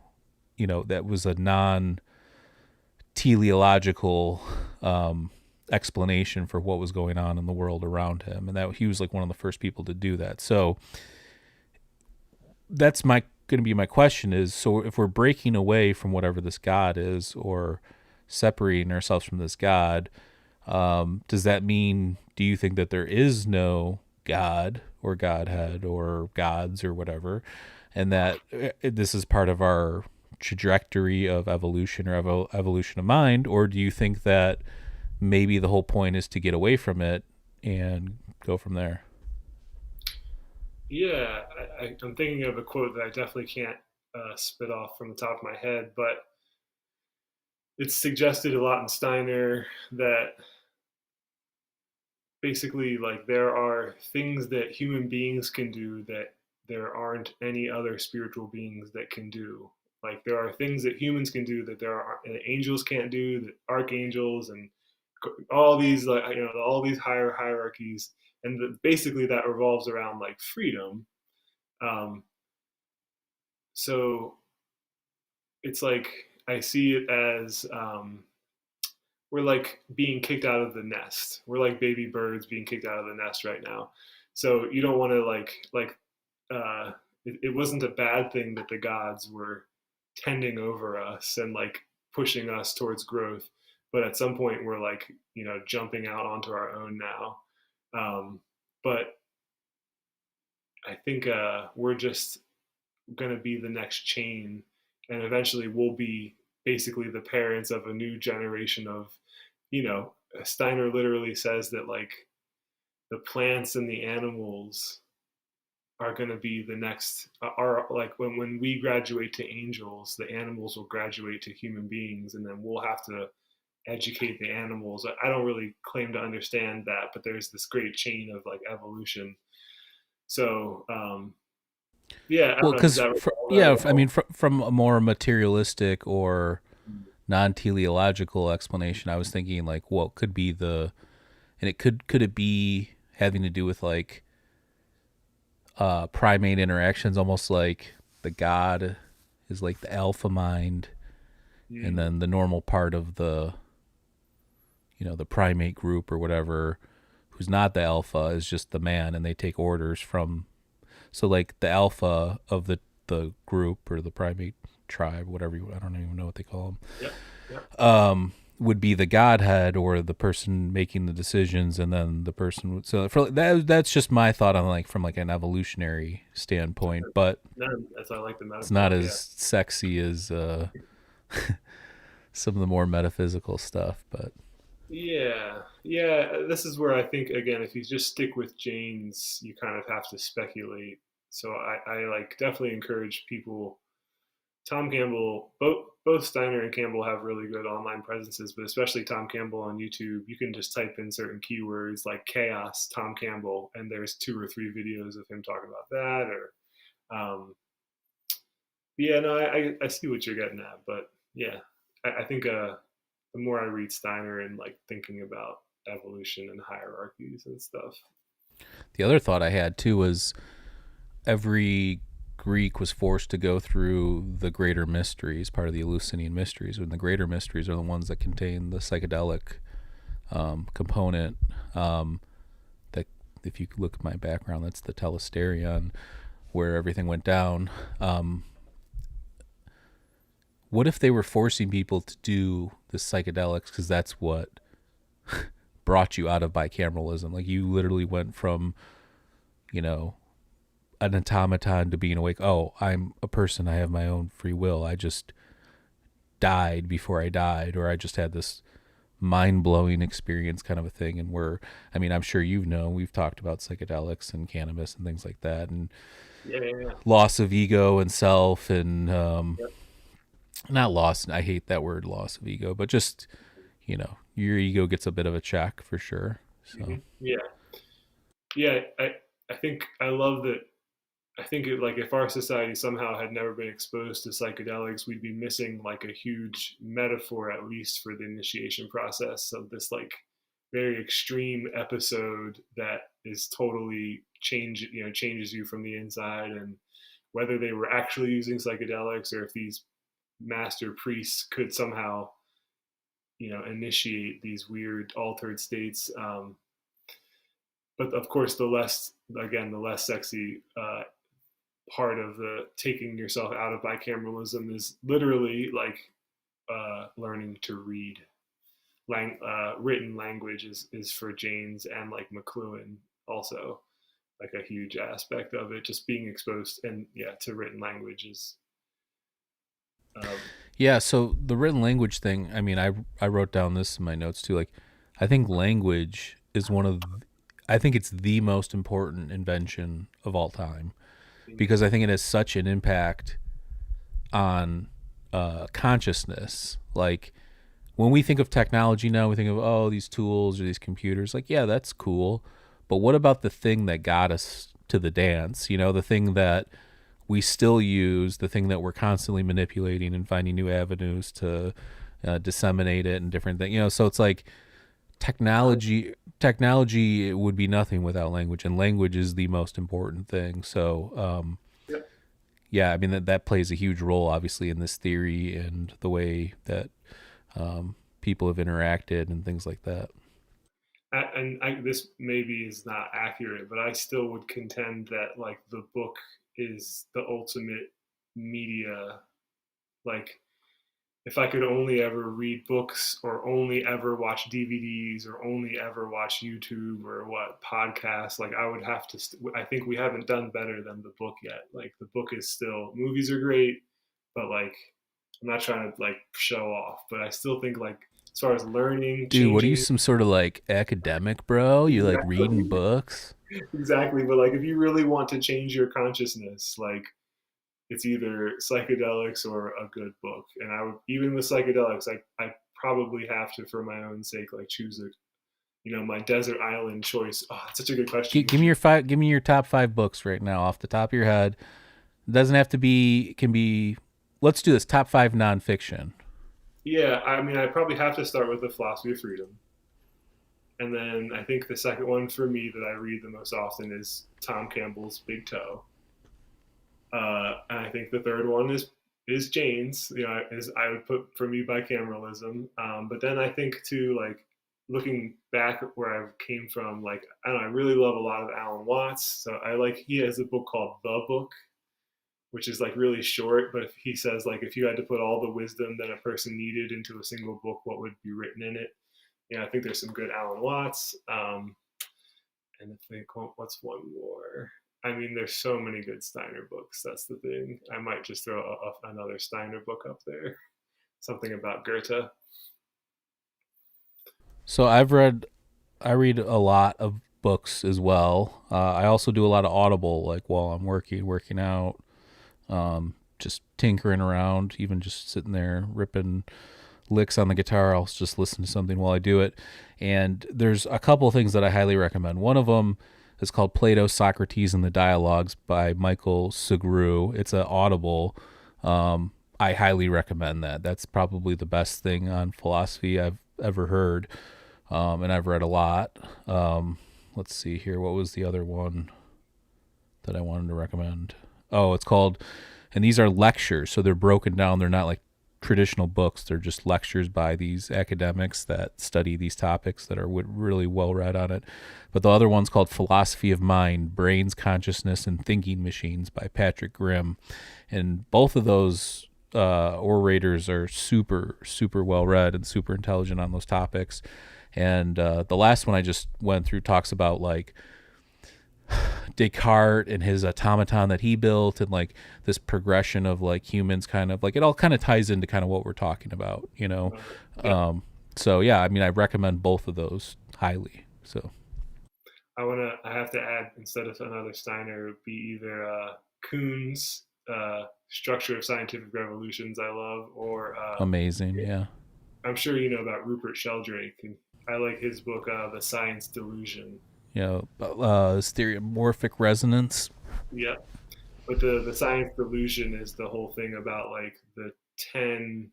that was a non-teleological explanation for what was going on in the world around him, and that he was like one of the first people to do that. So that's going to be my question is, so if we're breaking away from whatever this God is, or separating ourselves from this God, does that mean, do you think that there is no God or Godhead or gods or whatever, and that this is part of our trajectory of evolution, or evolution of mind? Or do you think that maybe the whole point is to get away from it and go from there? Yeah, I'm thinking of a quote that I definitely can't spit off from the top of my head, but it's suggested a lot in Steiner that basically, like, there are things that human beings can do that there aren't any other spiritual beings that can do. Like, there are things that humans can do that and angels can't do, that archangels and all these, like, all these higher hierarchies, and basically that revolves around like freedom. Um, so it's like I see it as we're like being kicked out of the nest. We're like baby birds being kicked out of the nest right now. So you don't want to it wasn't a bad thing that the gods were tending over us and like pushing us towards growth. But at some point we're like, jumping out onto our own now. But I think we're just going to be the next chain, and eventually we'll be basically the parents of a new generation of, Steiner literally says that like the plants and the animals are going to be the next, are like when we graduate to angels, the animals will graduate to human beings, and then we'll have to educate the animals. I don't really claim to understand that, but there's this great chain of like evolution. So yeah, I Well, don't know, does because that I mean, from a more materialistic or non-teleological explanation, I was thinking like, what could be and it could it be having to do with like primate interactions, almost like the God is like the alpha mind, and then the normal part of the the primate group or whatever, who's not the alpha, is just the man, and they take orders from. So like the alpha of the group or the primate tribe, whatever I don't even know what they call them. Yep. Yep. Would be the godhead or the person making the decisions, and then the person would. So for that's just my thought on like from like an evolutionary standpoint, but No, that's, I like the metaphor. it's not as sexy as some of the more metaphysical stuff. But yeah, this is where I think, again, if you just stick with Jaynes, you kind of have to speculate. So I like definitely encourage people. Tom Campbell, both Steiner and Campbell have really good online presences, but especially Tom Campbell on YouTube. You can just type in certain keywords like chaos Tom Campbell, and there's 2 or 3 videos of him talking about that. Or yeah, no, I see what you're getting at, but yeah, I think the more I read Steiner and like thinking about evolution and hierarchies and stuff. the other thought I had too was every Greek was forced to go through the greater mysteries, part of the Eleusinian mysteries, and the greater mysteries are the ones that contain the psychedelic component. That, if you look at my background, that's the telesterion, where everything went down. What if they were forcing people to do the psychedelics because that's what brought you out of bicameralism? Like you literally went from, an automaton to being awake. Oh, I'm a person. I have my own free will. I just died before I died, or I just had this mind-blowing experience kind of a thing. And I'm sure we've talked about psychedelics and cannabis and things like that, and loss of ego and self, and not loss. I hate that word, loss of ego, but just, your ego gets a bit of a check for sure. So yeah, I think I love that. I think like if our society somehow had never been exposed to psychedelics, we'd be missing like a huge metaphor, at least for the initiation process of this like very extreme episode that is totally changes you from the inside. And whether they were actually using psychedelics or if these master priests could somehow initiate these weird altered states. But of course, the less sexy part of the taking yourself out of bicameralism is literally like learning to read. Written language is for Jaynes and like McLuhan also like a huge aspect of it. Just being exposed to written language is. So the written language thing. I mean, I wrote down this in my notes too. Like, I think language is I think it's the most important invention of all time, because I think it has such an impact on consciousness. Like when we think of technology now, we think of these tools or these computers. Like, yeah, that's cool, but what about the thing that got us to the dance? The thing that we still use, the thing that we're constantly manipulating and finding new avenues to disseminate it and different things. So it's like technology would be nothing without language, and language is the most important thing. So that plays a huge role obviously in this theory and the way that people have interacted and things like that. This maybe is not accurate, but I still would contend that like the book is the ultimate media. Like if I could only ever read books or only ever watch DVDs or only ever watch YouTube or podcasts, like I would have to, I think we haven't done better than the book yet. Like the book is still, movies are great, but like, I'm not trying to like show off, but I still think like as far as learning, Dude, what are you, changing. some sort of like academic, bro? You like reading Exactly. books? Exactly. But like, if you really want to change your consciousness, like it's either psychedelics or a good book. And I would, even with psychedelics, I probably have to, for my own sake, like choose a, my desert island choice. Oh, that's such a good question. Give me your five. Give me your top five books right now, off the top of your head. It doesn't have to be. It can be. Let's do this. Top five nonfiction. Yeah, I mean, I probably have to start with the philosophy of freedom. And then I think the second one for me that I read the most often is Tom Campbell's Big Toe. And I think the third one is Jaynes. Is I would put for me bicameralism. But then I think too, like looking back where I came from, like I don't know, I really love a lot of Alan Watts. So I like he has a book called The Book, which is like really short, but if he says like if you had to put all the wisdom that a person needed into a single book, what would be written in it? I think there's some good Alan Watts. And I think what's one more? I mean, there's so many good Steiner books. That's the thing. I might just throw another Steiner book up there. Something about Goethe. So I read a lot of books as well. I also do a lot of Audible, like while I'm working out, just tinkering around, even just sitting there ripping licks on the guitar. I'll just listen to something while I do it. And there's a couple of things that I highly recommend. One of them is called Plato, Socrates, and the Dialogues by Michael Sugrue. It's an Audible. I highly recommend that. That's probably the best thing on philosophy I've ever heard. And I've read a lot. Let's see here. What was the other one that I wanted to recommend? Oh, it's called, and these are lectures. So they're broken down. They're not like traditional books. They're just lectures by these academics that study these topics that are really well read on it. But the other one's called Philosophy of Mind, Brains, Consciousness, and Thinking Machines by Patrick Grimm. And both of those orators are super, super well read and super intelligent on those topics. And the last one I just went through talks about like Descartes and his automaton that he built, and like this progression of like humans, kind of like it all kind of ties into kind of what we're talking about, you know. Yeah. So yeah, I mean, I recommend both of those highly. So I have to add, instead of another Steiner, it would be either Kuhn's Structure of Scientific Revolutions, I love, or amazing, yeah. I'm sure you know about Rupert Sheldrake. And I like his book, The Science Delusion. You know, stereomorphic resonance. Yeah. But the science delusion is the whole thing about like the 10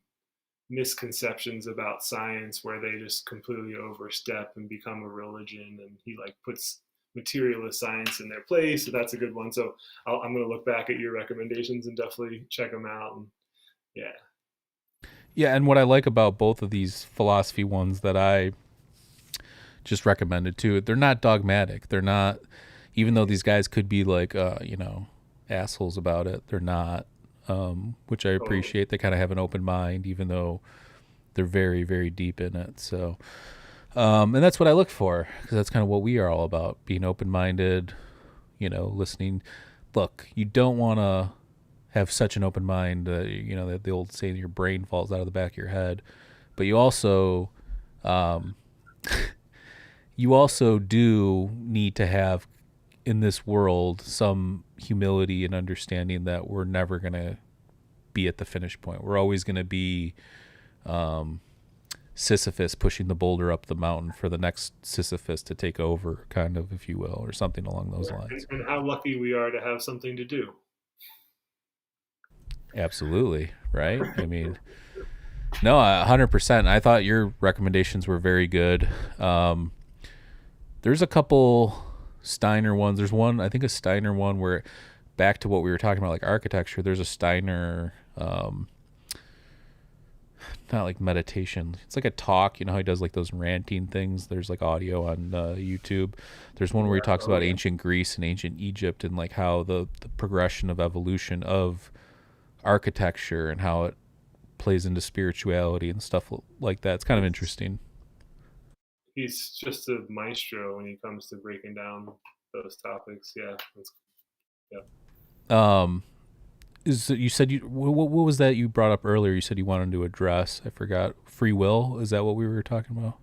misconceptions about science where they just completely overstep and become a religion, and he like puts materialist science in their place. So that's a good one. So I'm going to look back at your recommendations and definitely check them out. And yeah. Yeah, and what I like about both of these philosophy ones that I just recommended too, they're not dogmatic. They're not, even though these guys could be like, you know, assholes about it, they're not, which I appreciate. They kind of have an open mind, even though they're very, very deep in it. So, and that's what I look for, because that's kind of what we are all about, being open-minded, you know, listening. Look, you don't want to have such an open mind, you know, that the old saying, your brain falls out of the back of your head, but um, you also do need to have in this world some humility and understanding that we're never going to be at the finish point. We're always going to be Sisyphus pushing the boulder up the mountain for the next Sisyphus to take over, kind of, if you will, or something along those lines. And how lucky we are to have something to do. Absolutely, right? I mean, no, 100%. I thought your recommendations were very good. There's a couple Steiner ones. There's one, I think a Steiner one where, back to what we were talking about, like architecture, there's a Steiner, not like meditation. It's like a talk. You know how he does like those ranting things? There's like audio on YouTube. There's one where he talks about ancient Greece and ancient Egypt, and like how the progression of evolution of architecture and how it plays into spirituality and stuff like that. It's kind of interesting. He's just a maestro when he comes to breaking down those topics. Yeah. you said what was that you brought up earlier? You said you wanted to address. I forgot. Free will. Is that what we were talking about?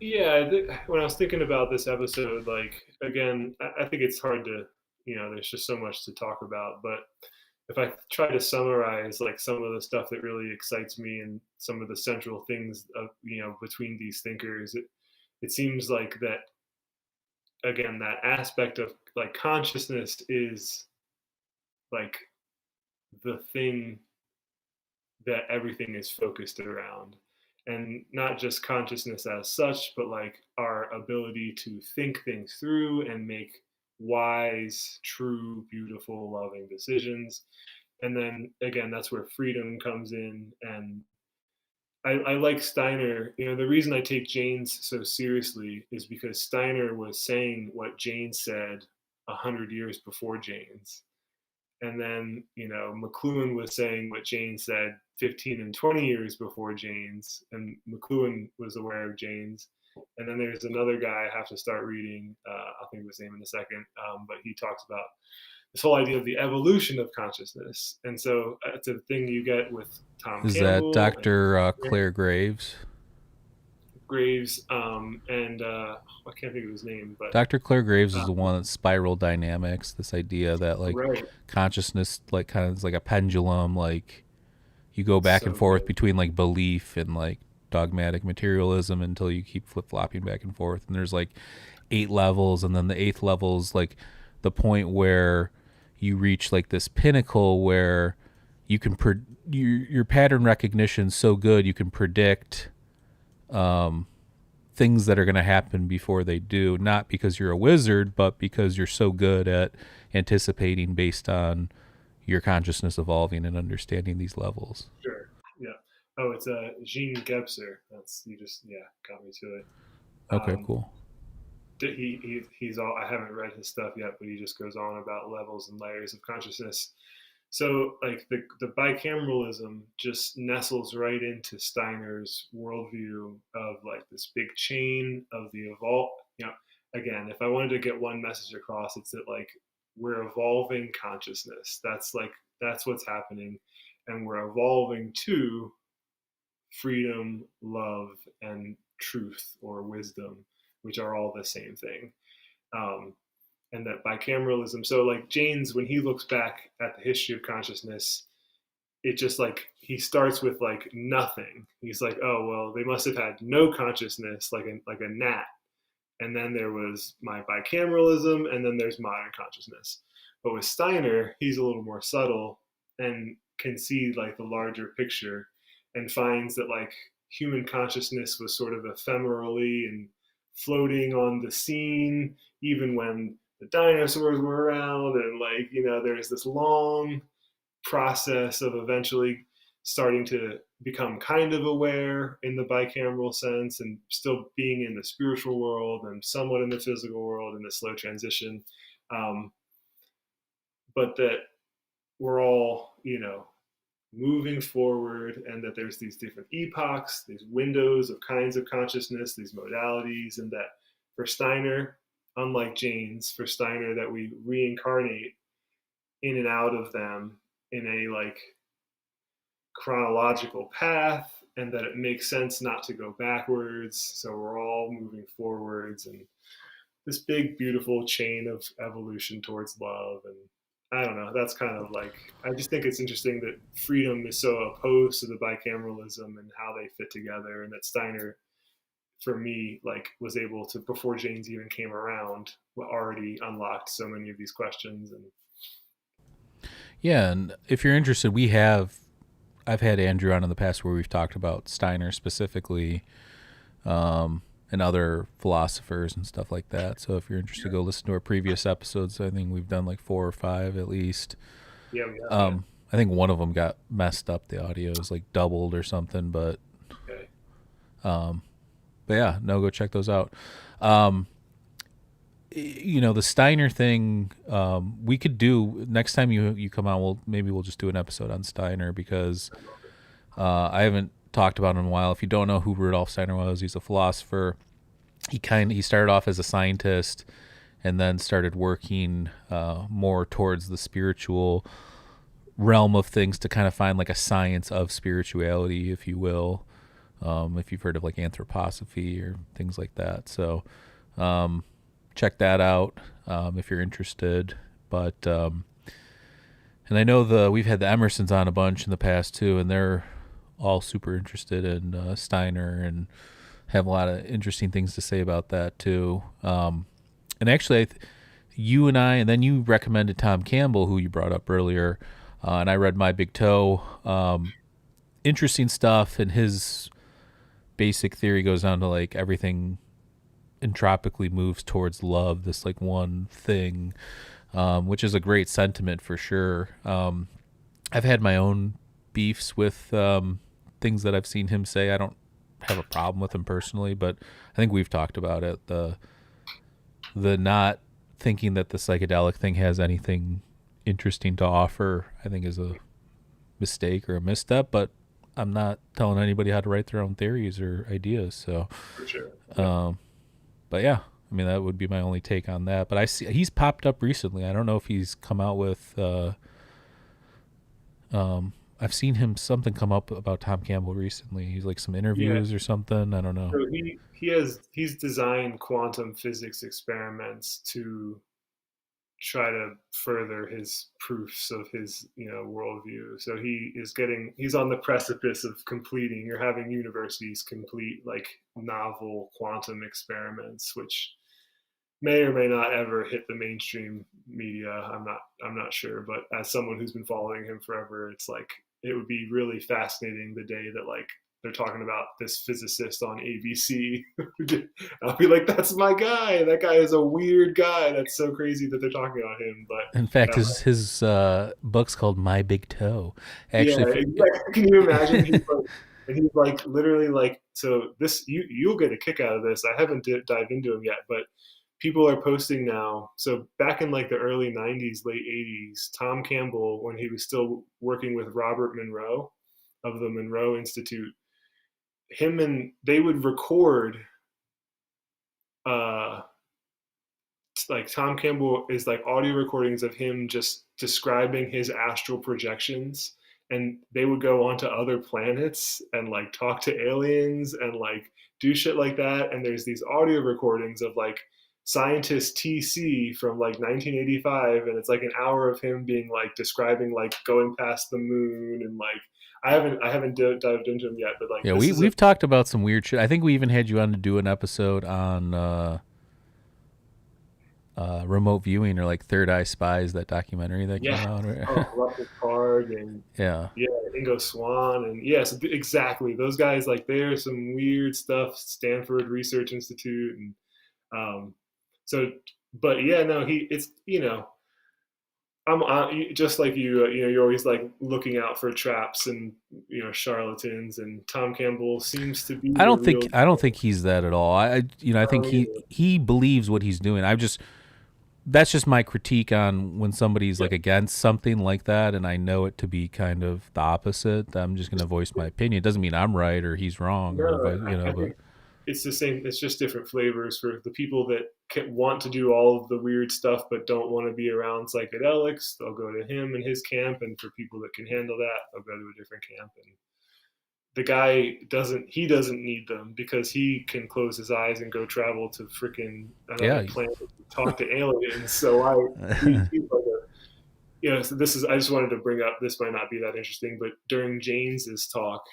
Yeah, when I was thinking about this episode, like again, I think it's hard to, there's just so much to talk about. But if I try to summarize like some of the stuff that really excites me and some of the central things of, between these thinkers, it seems like that again, that aspect of like consciousness is like the thing that everything is focused around, and not just consciousness as such, but like our ability to think things through and make wise, true, beautiful, loving decisions. And then again, that's where freedom comes in. And I like Steiner. The reason I take Jaynes so seriously is because Steiner was saying what Jaynes said 100 years before Jaynes. And then, McLuhan was saying what Jaynes said 15 and 20 years before Jaynes, and McLuhan was aware of Jaynes. And then there's another guy I have to start reading. I'll think of his name in a second, but he talks about this whole idea of the evolution of consciousness. And so it's a thing you get with Tom Is Campbell. Is that Dr. Claire Graves? Graves, and I can't think of his name, but Dr. Claire Graves is the one that's spiral dynamics. This idea that like right. consciousness, like kind of is like a pendulum, like you go back and forth between like belief and like dogmatic materialism until you keep flip flopping back and forth. And there's like 8 levels, and then the 8th level is like the point where you reach like this pinnacle where you can your pattern recognition so good you can predict things that are going to happen before they do, not because you're a wizard, but because you're so good at anticipating based on your consciousness evolving and understanding these levels. Sure. Yeah. Oh, it's Jean Gebser. You just got me to it. Okay, cool. He's all. I haven't read his stuff yet, but he just goes on about levels and layers of consciousness. So like the bicameralism just nestles right into Steiner's worldview of like this big chain of the evolve. Again, if I wanted to get one message across, it's that like we're evolving consciousness. That's what's happening, and we're evolving to freedom, love, and truth or wisdom, which are all the same thing. And that bicameralism. So like Jaynes, when he looks back at the history of consciousness, it just like he starts with like nothing. He's like, oh well, they must have had no consciousness, like a gnat. And then there was my bicameralism, and then there's modern consciousness. But with Steiner, he's a little more subtle and can see like the larger picture, and finds that like human consciousness was sort of ephemerally and floating on the scene, even when the dinosaurs were around, and like there's this long process of eventually starting to become kind of aware in the bicameral sense, and still being in the spiritual world and somewhat in the physical world in the slow transition, but that we're all moving forward, and that there's these different epochs, these windows of kinds of consciousness, these modalities, and that for Steiner, unlike Jaynes, for Steiner, that we reincarnate in and out of them in a like chronological path, and that it makes sense not to go backwards. So we're all moving forwards, and this big, beautiful chain of evolution towards love. And I don't know, that's kind of like, I just think it's interesting that freedom is so opposed to the bicameralism and how they fit together, and that Steiner, for me, like was able to, before Jaynes even came around, already unlocked so many of these questions. And yeah, and if you're interested, I've had Andrew on in the past where we've talked about Steiner specifically, and other philosophers and stuff like that. So if you're interested, go listen to our previous episodes. I think we've done like 4 or 5 at least. Yeah, we have. I think one of them got messed up. The audio was like doubled or something, but Okay. But yeah, no, go check those out. The Steiner thing, we could do next time you come on. We'll just do an episode on Steiner, because I haven't talked about him in a while. If you don't know who Rudolf Steiner was, he's a philosopher. He started off as a scientist, and then started working more towards the spiritual realm of things to kind of find like a science of spirituality, if you will. If you've heard of like anthroposophy or things like that. So check that out if you're interested. But and I know we've had the Emersons on a bunch in the past too, and they're all super interested in Steiner and have a lot of interesting things to say about that too. And actually, you and then you recommended Tom Campbell, who you brought up earlier, and I read My Big Toe. Interesting stuff, and his basic theory goes down to like everything entropically moves towards love, this like one thing, which is a great sentiment for sure. I've had my own beefs with things that I've seen him say. I don't have a problem with him personally, but I think we've talked about it. The not thinking that the psychedelic thing has anything interesting to offer, I think, is a mistake or a misstep, but I'm not telling anybody how to write their own theories or ideas. So, For sure. but yeah, I mean, that would be my only take on that. But I see he's popped up recently. I don't know if he's come out with, I've seen something come up about Tom Campbell recently. He's like some interviews or something. I don't know. So he's designed quantum physics experiments to try to further his proofs of his worldview. So he's on the precipice of completing or having universities complete like novel quantum experiments, which may or may not ever hit the mainstream media. I'm not sure, but as someone who's been following him forever, it's like it would be really fascinating the day that like they're talking about this physicist on ABC. I'll be like, that's my guy. That guy is a weird guy. That's so crazy that they're talking about him. But in fact, his book's called My Big Toe. Actually, exactly. Can you imagine? He's like literally like, so this you'll get a kick out of this. I haven't dived into him yet, but people are posting now. So back in like the early 90s, late 80s, Tom Campbell, when he was still working with Robert Monroe of the Monroe Institute, they would record like Tom Campbell is like audio recordings of him just describing his astral projections, and they would go onto other planets and like talk to aliens and like do shit like that. And there's these audio recordings of like scientist TC from like 1985, and it's like an hour of him being like describing like going past the moon, and like I haven't dived into him yet, but like we've talked about some weird shit. I think we even had you on to do an episode on remote viewing or like Third Eye Spies, that documentary that came out. Right? Russell Card and Ingo Swann, and so exactly those guys. Like there's some weird stuff. Stanford Research Institute, and I'm just like you're always like looking out for traps and charlatans, and Tom Campbell seems to be. I don't think he's that at all. I think he believes what he's doing. That's just my critique on when somebody's like against something like that, and I know it to be kind of the opposite. I'm just going to voice my opinion. It doesn't mean I'm right or he's wrong. But it's the same. It's just different flavors for the people that want to do all of the weird stuff but don't want to be around psychedelics. They'll go to him and his camp, and for people that can handle that, they'll go to a different camp. And the guy doesn't need them because he can close his eyes and go travel to freaking another planet and talk to aliens. So so this is, I just wanted to bring up, this might not be that interesting, but during Jaynes's talk,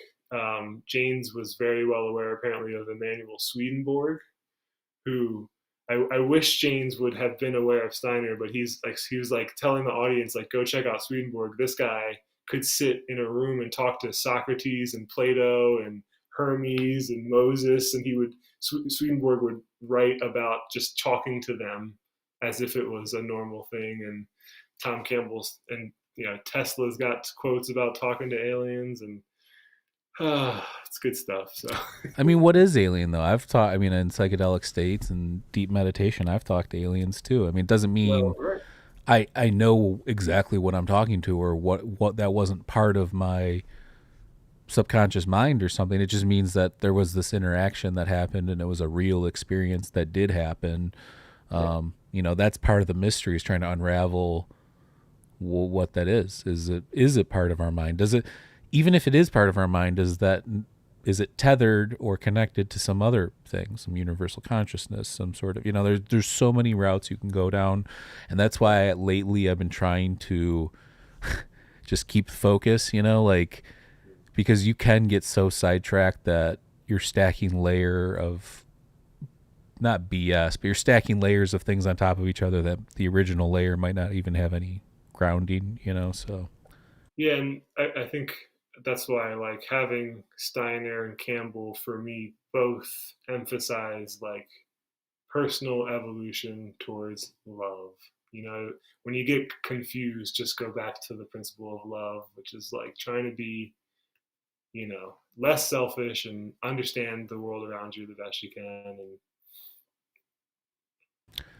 Jaynes was very well aware apparently of Emanuel Swedenborg, who I wish Jaynes would have been aware of Steiner, but he was like telling the audience, like, go check out Swedenborg. This guy could sit in a room and talk to Socrates and Plato and Hermes and Moses, and Swedenborg would write about just talking to them as if it was a normal thing. And Tom Campbell's and Tesla's got quotes about talking to aliens, and it's good stuff. So I mean, what is alien though? In psychedelic states and deep meditation, I've talked to aliens too. I mean, it doesn't mean I know exactly what I'm talking to, or what that wasn't part of my subconscious mind or something. It just means that there was this interaction that happened, and it was a real experience that did happen. That's part of the mystery, is trying to unravel what that is. Is it part of our mind? Does it, even if it is part of our mind, is it tethered or connected to some other thing, some universal consciousness, some sort of, there's so many routes you can go down. And that's why lately I've been trying to just keep focus, like, because you can get so sidetracked that you're stacking layer of, not BS, but you're stacking layers of things on top of each other that the original layer might not even have any grounding, so. Yeah, and I think that's why like having Steiner and Campbell for me both emphasize like personal evolution towards love. When you get confused, just go back to the principle of love, which is like trying to be, less selfish and understand the world around you the best you can.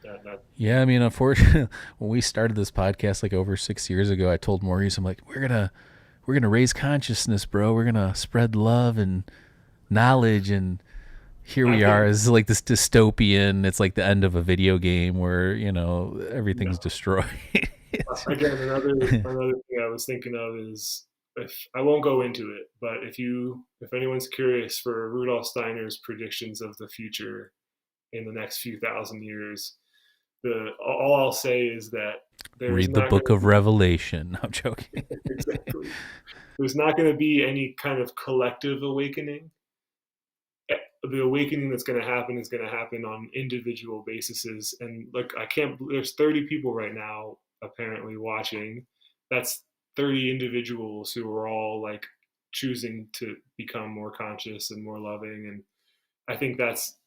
And yeah, I mean, unfortunately, when we started this podcast like over 6 years ago, I told Maurice, I'm like, we're gonna raise consciousness, bro. We're gonna spread love and knowledge, and here we are. It's like this dystopian. It's like the end of a video game where everything's destroyed. Again, another thing I was thinking of is, if I won't go into it, but if anyone's curious for Rudolf Steiner's predictions of the future in the next few thousand years, all I'll say is that read the book of Revelation. No, I'm joking. Exactly. There's not going to be any kind of collective awakening. The awakening that's going to happen is going to happen on individual bases. And look, there's 30 people right now apparently watching. That's 30 individuals who are all like choosing to become more conscious and more loving. And I think that's,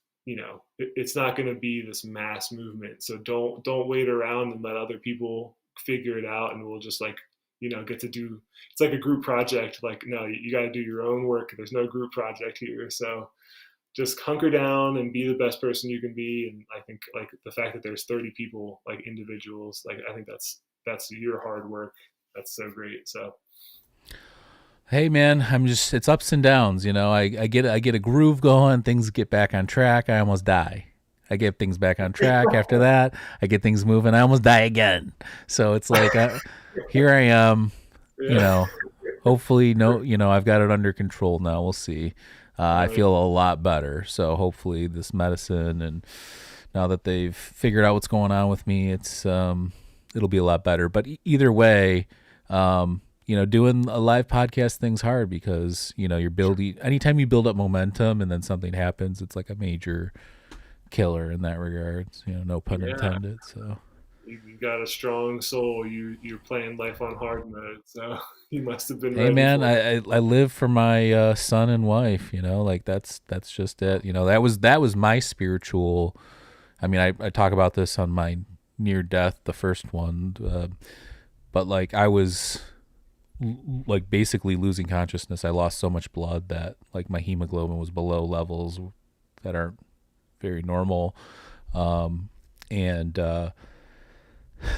it's not going to be this mass movement. So don't wait around and let other people figure it out, and we'll just like, get to do, it's like a group project. Like, no, you got to do your own work. There's no group project here. So just hunker down and be the best person you can be. And I think like the fact that there's 30 people, like individuals, like I think that's your hard work. That's so great. So hey man, it's ups and downs, I get a groove going, things get back on track, I almost die. I get things back on track after that, I get things moving, I almost die again. So it's like here I am, hopefully I've got it under control now. We'll see. I feel a lot better. So hopefully this medicine, and now that they've figured out what's going on with me, it'll be a lot better. But either way, doing a live podcast thing's hard because, you're building, anytime you build up momentum and then something happens, it's like a major killer in that regard. No pun intended. So you got a strong soul. You're playing life on hard mode. So you must have been ready. Hey man, I live for my son and wife, like that's just it. That was my spiritual, I mean, I talk about this on my near death, the first one, but like I was like basically losing consciousness. I lost so much blood that like my hemoglobin was below levels that aren't very normal. And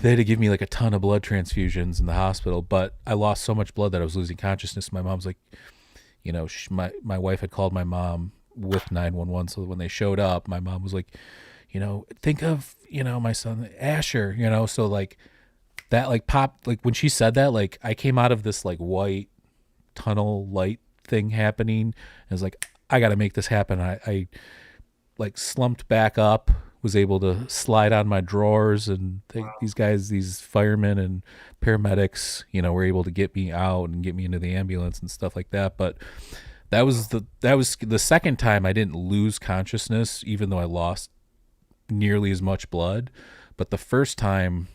they had to give me like a ton of blood transfusions in the hospital, but I lost so much blood that I was losing consciousness. My mom's like, my wife had called my mom with 911. So when they showed up, my mom was like, think of, my son Asher, so like, that like popped, like when she said that, like I came out of this like white tunnel light thing happening, and I was like, I got to make this happen. I like slumped back up, was able to slide on my drawers, and these firemen and paramedics, were able to get me out and get me into the ambulance and stuff like that. But that was the second time I didn't lose consciousness, even though I lost nearly as much blood. But the first time,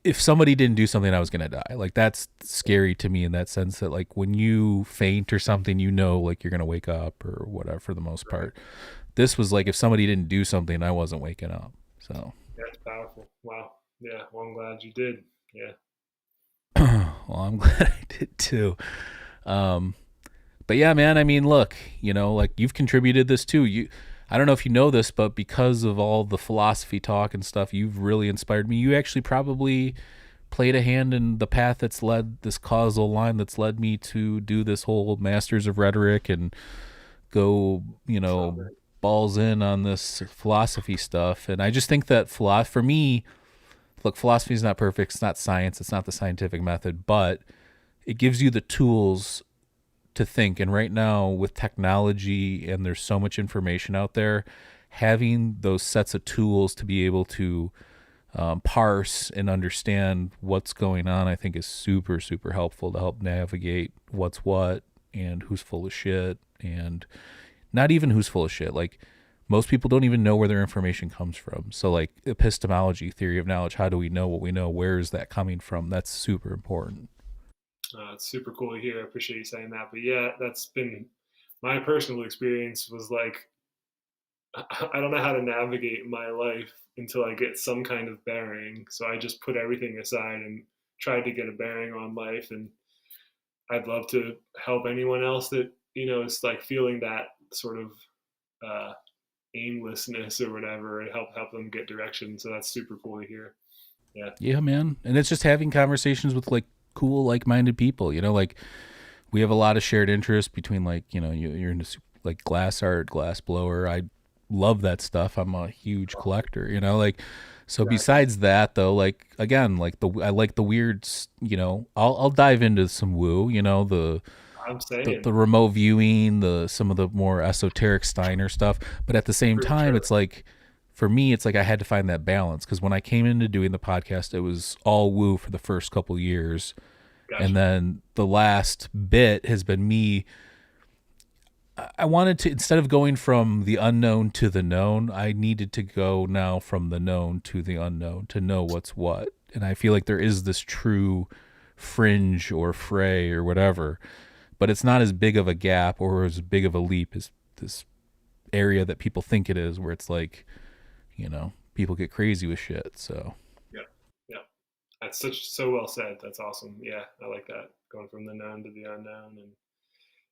if somebody didn't do something, I was going to die. Like that's scary to me in that sense that like when you faint or something, like you're going to wake up or whatever for the most part. This was like, if somebody didn't do something, I wasn't waking up. So that's powerful. Wow. Yeah. Well, I'm glad you did. Yeah. Well, I'm glad I did too. But yeah, man, I mean, look, like you've contributed this too. I don't know if you know this, but because of all the philosophy talk and stuff, you've really inspired me. You actually probably played a hand in the path that's led this causal line that's led me to do this whole Masters of Rhetoric and go, balls in on this philosophy stuff. And I just think that for me, look, philosophy is not perfect. It's not science. It's not the scientific method, but it gives you the tools to think. And right now with technology and there's so much information out there, having those sets of tools to be able to parse and understand what's going on, I think is super, super helpful to help navigate what's what and who's full of shit, and not even who's full of shit. Like, most people don't even know where their information comes from. So like epistemology, theory of knowledge, how do we know what we know? Where is that coming from? That's super important. It's super cool to hear. I appreciate you saying that. But yeah, that's been my personal experience. Was like, I don't know how to navigate my life until I get some kind of bearing. So I just put everything aside and tried to get a bearing on life. And I'd love to help anyone else that, is like feeling that sort of aimlessness or whatever, and help them get direction. So that's super cool to hear. Yeah, man. And it's just having conversations with like cool, like-minded people, like we have a lot of shared interests between like, you're into like glass art, glass blower. I love that stuff. I'm a huge collector, like, so besides that though, like, again, like I like the weirds, I'll dive into some woo, the remote viewing, some of the more esoteric Steiner stuff. But at the same time, it's like, for me, it's like I had to find that balance, because when I came into doing the podcast, it was all woo for the first couple years. Gotcha. And then the last bit has been me. I wanted to, instead of going from the unknown to the known, I needed to go now from the known to the unknown to know what's what. And I feel like there is this true fringe or fray or whatever, but it's not as big of a gap or as big of a leap as this area that people think it is, where it's like, people get crazy with shit. So yeah, that's so well said. That's awesome. Yeah, I like that, going from the known to the unknown. And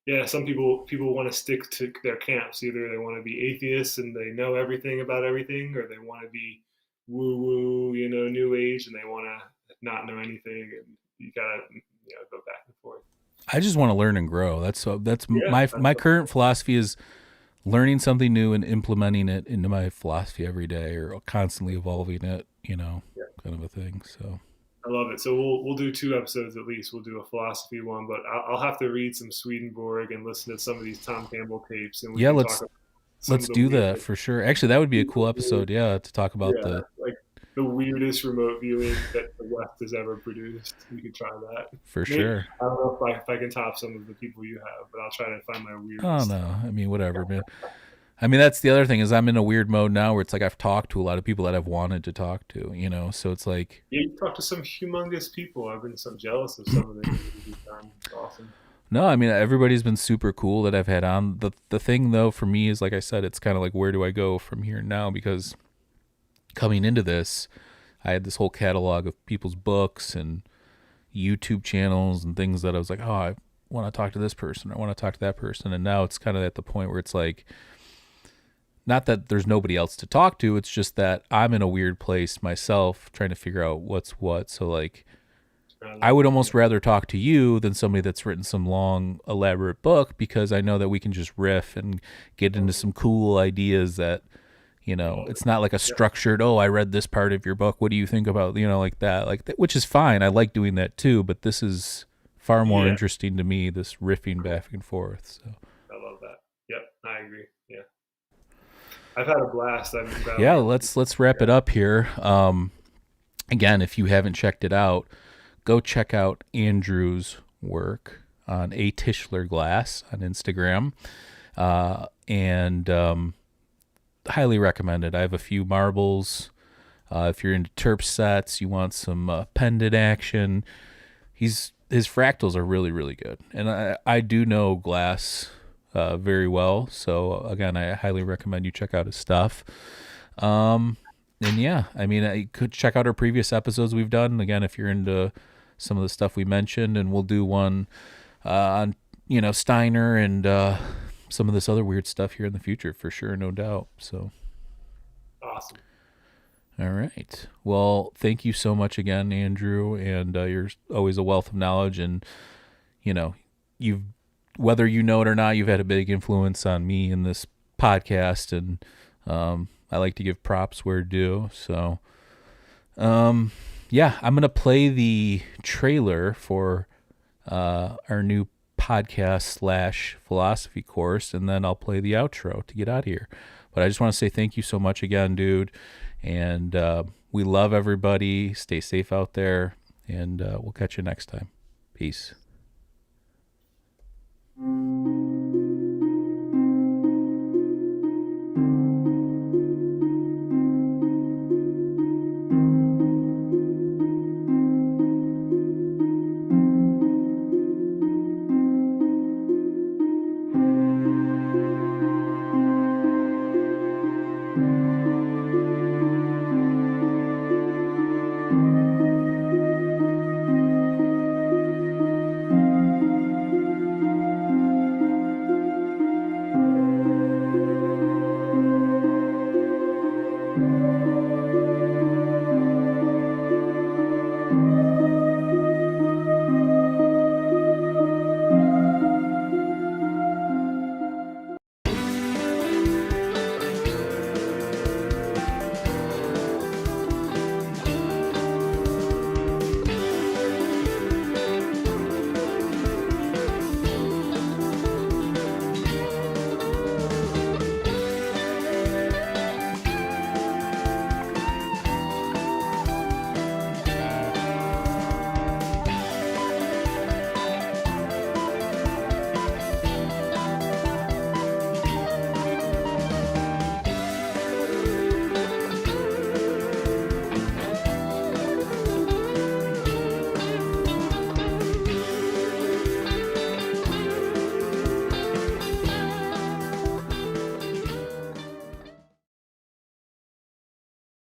yeah, some people want to stick to their camps. Either they want to be atheists and they know everything about everything, or they want to be woo woo, new age, and they want to not know anything. And you gotta go back and forth. I just want to learn and grow. That's my current philosophy is learning something new and implementing it into my philosophy every day, or constantly evolving it, kind of a thing. So I love it. So we'll do 2 episodes at least. We'll do a philosophy one, but I'll have to read some Swedenborg and listen to some of these Tom Campbell tapes. And let's do that for sure. Actually, that would be a cool episode. Yeah, to talk about the weirdest remote viewing that the West has ever produced. We could try that. For sure. I don't know if I can top some of the people you have, but I'll try to find my weirdest. Oh, no. I mean, whatever, man. I mean, that's the other thing, is I'm in a weird mode now where it's like I've talked to a lot of people that I've wanted to talk to, so it's like... Yeah, you talk to some humongous people. I've been so jealous of some of the things you've done. It's awesome. No, I mean, everybody's been super cool that I've had on. The thing, though, for me is, like I said, it's kind of like, where do I go from here now? Because coming into this, I had this whole catalog of people's books and YouTube channels and things that I was like, oh, I want to talk to this person. I want to talk to that person. And now it's kind of at the point where it's like, not that there's nobody else to talk to. It's just that I'm in a weird place myself trying to figure out what's what. So like, I would almost rather talk to you than somebody that's written some long, elaborate book, because I know that we can just riff and get into some cool ideas that, it's not like a structured, I read this part of your book, what do you think about, like that, which is fine. I like doing that too, but this is far more interesting to me, this riffing back and forth. So I love that. Yep, I agree. Yeah. I've had a blast. Yeah, let's wrap it up here. Again, if you haven't checked it out, go check out Andrew's work on A Tischler Glass on Instagram, and highly recommend it. I have a few marbles. If you're into terp sets, you want some pendant action, his fractals are really, really good. And I do know glass very well, so again, I highly recommend you check out his stuff. And yeah, I mean, I could check out our previous episodes we've done. Again, if you're into some of the stuff we mentioned, and we'll do one on Steiner and some of this other weird stuff here in the future for sure, no doubt. So awesome. All right. Well, thank you so much again, Andrew, and you're always a wealth of knowledge, and you've, whether you know it or not, you've had a big influence on me in this podcast, and I like to give props where due. So Yeah, I'm going to play the trailer for our new podcast / philosophy course, and then I'll play the outro to get out of here. But I just want to say thank you so much again, dude. And we love everybody. Stay safe out there, and we'll catch you next time. Peace.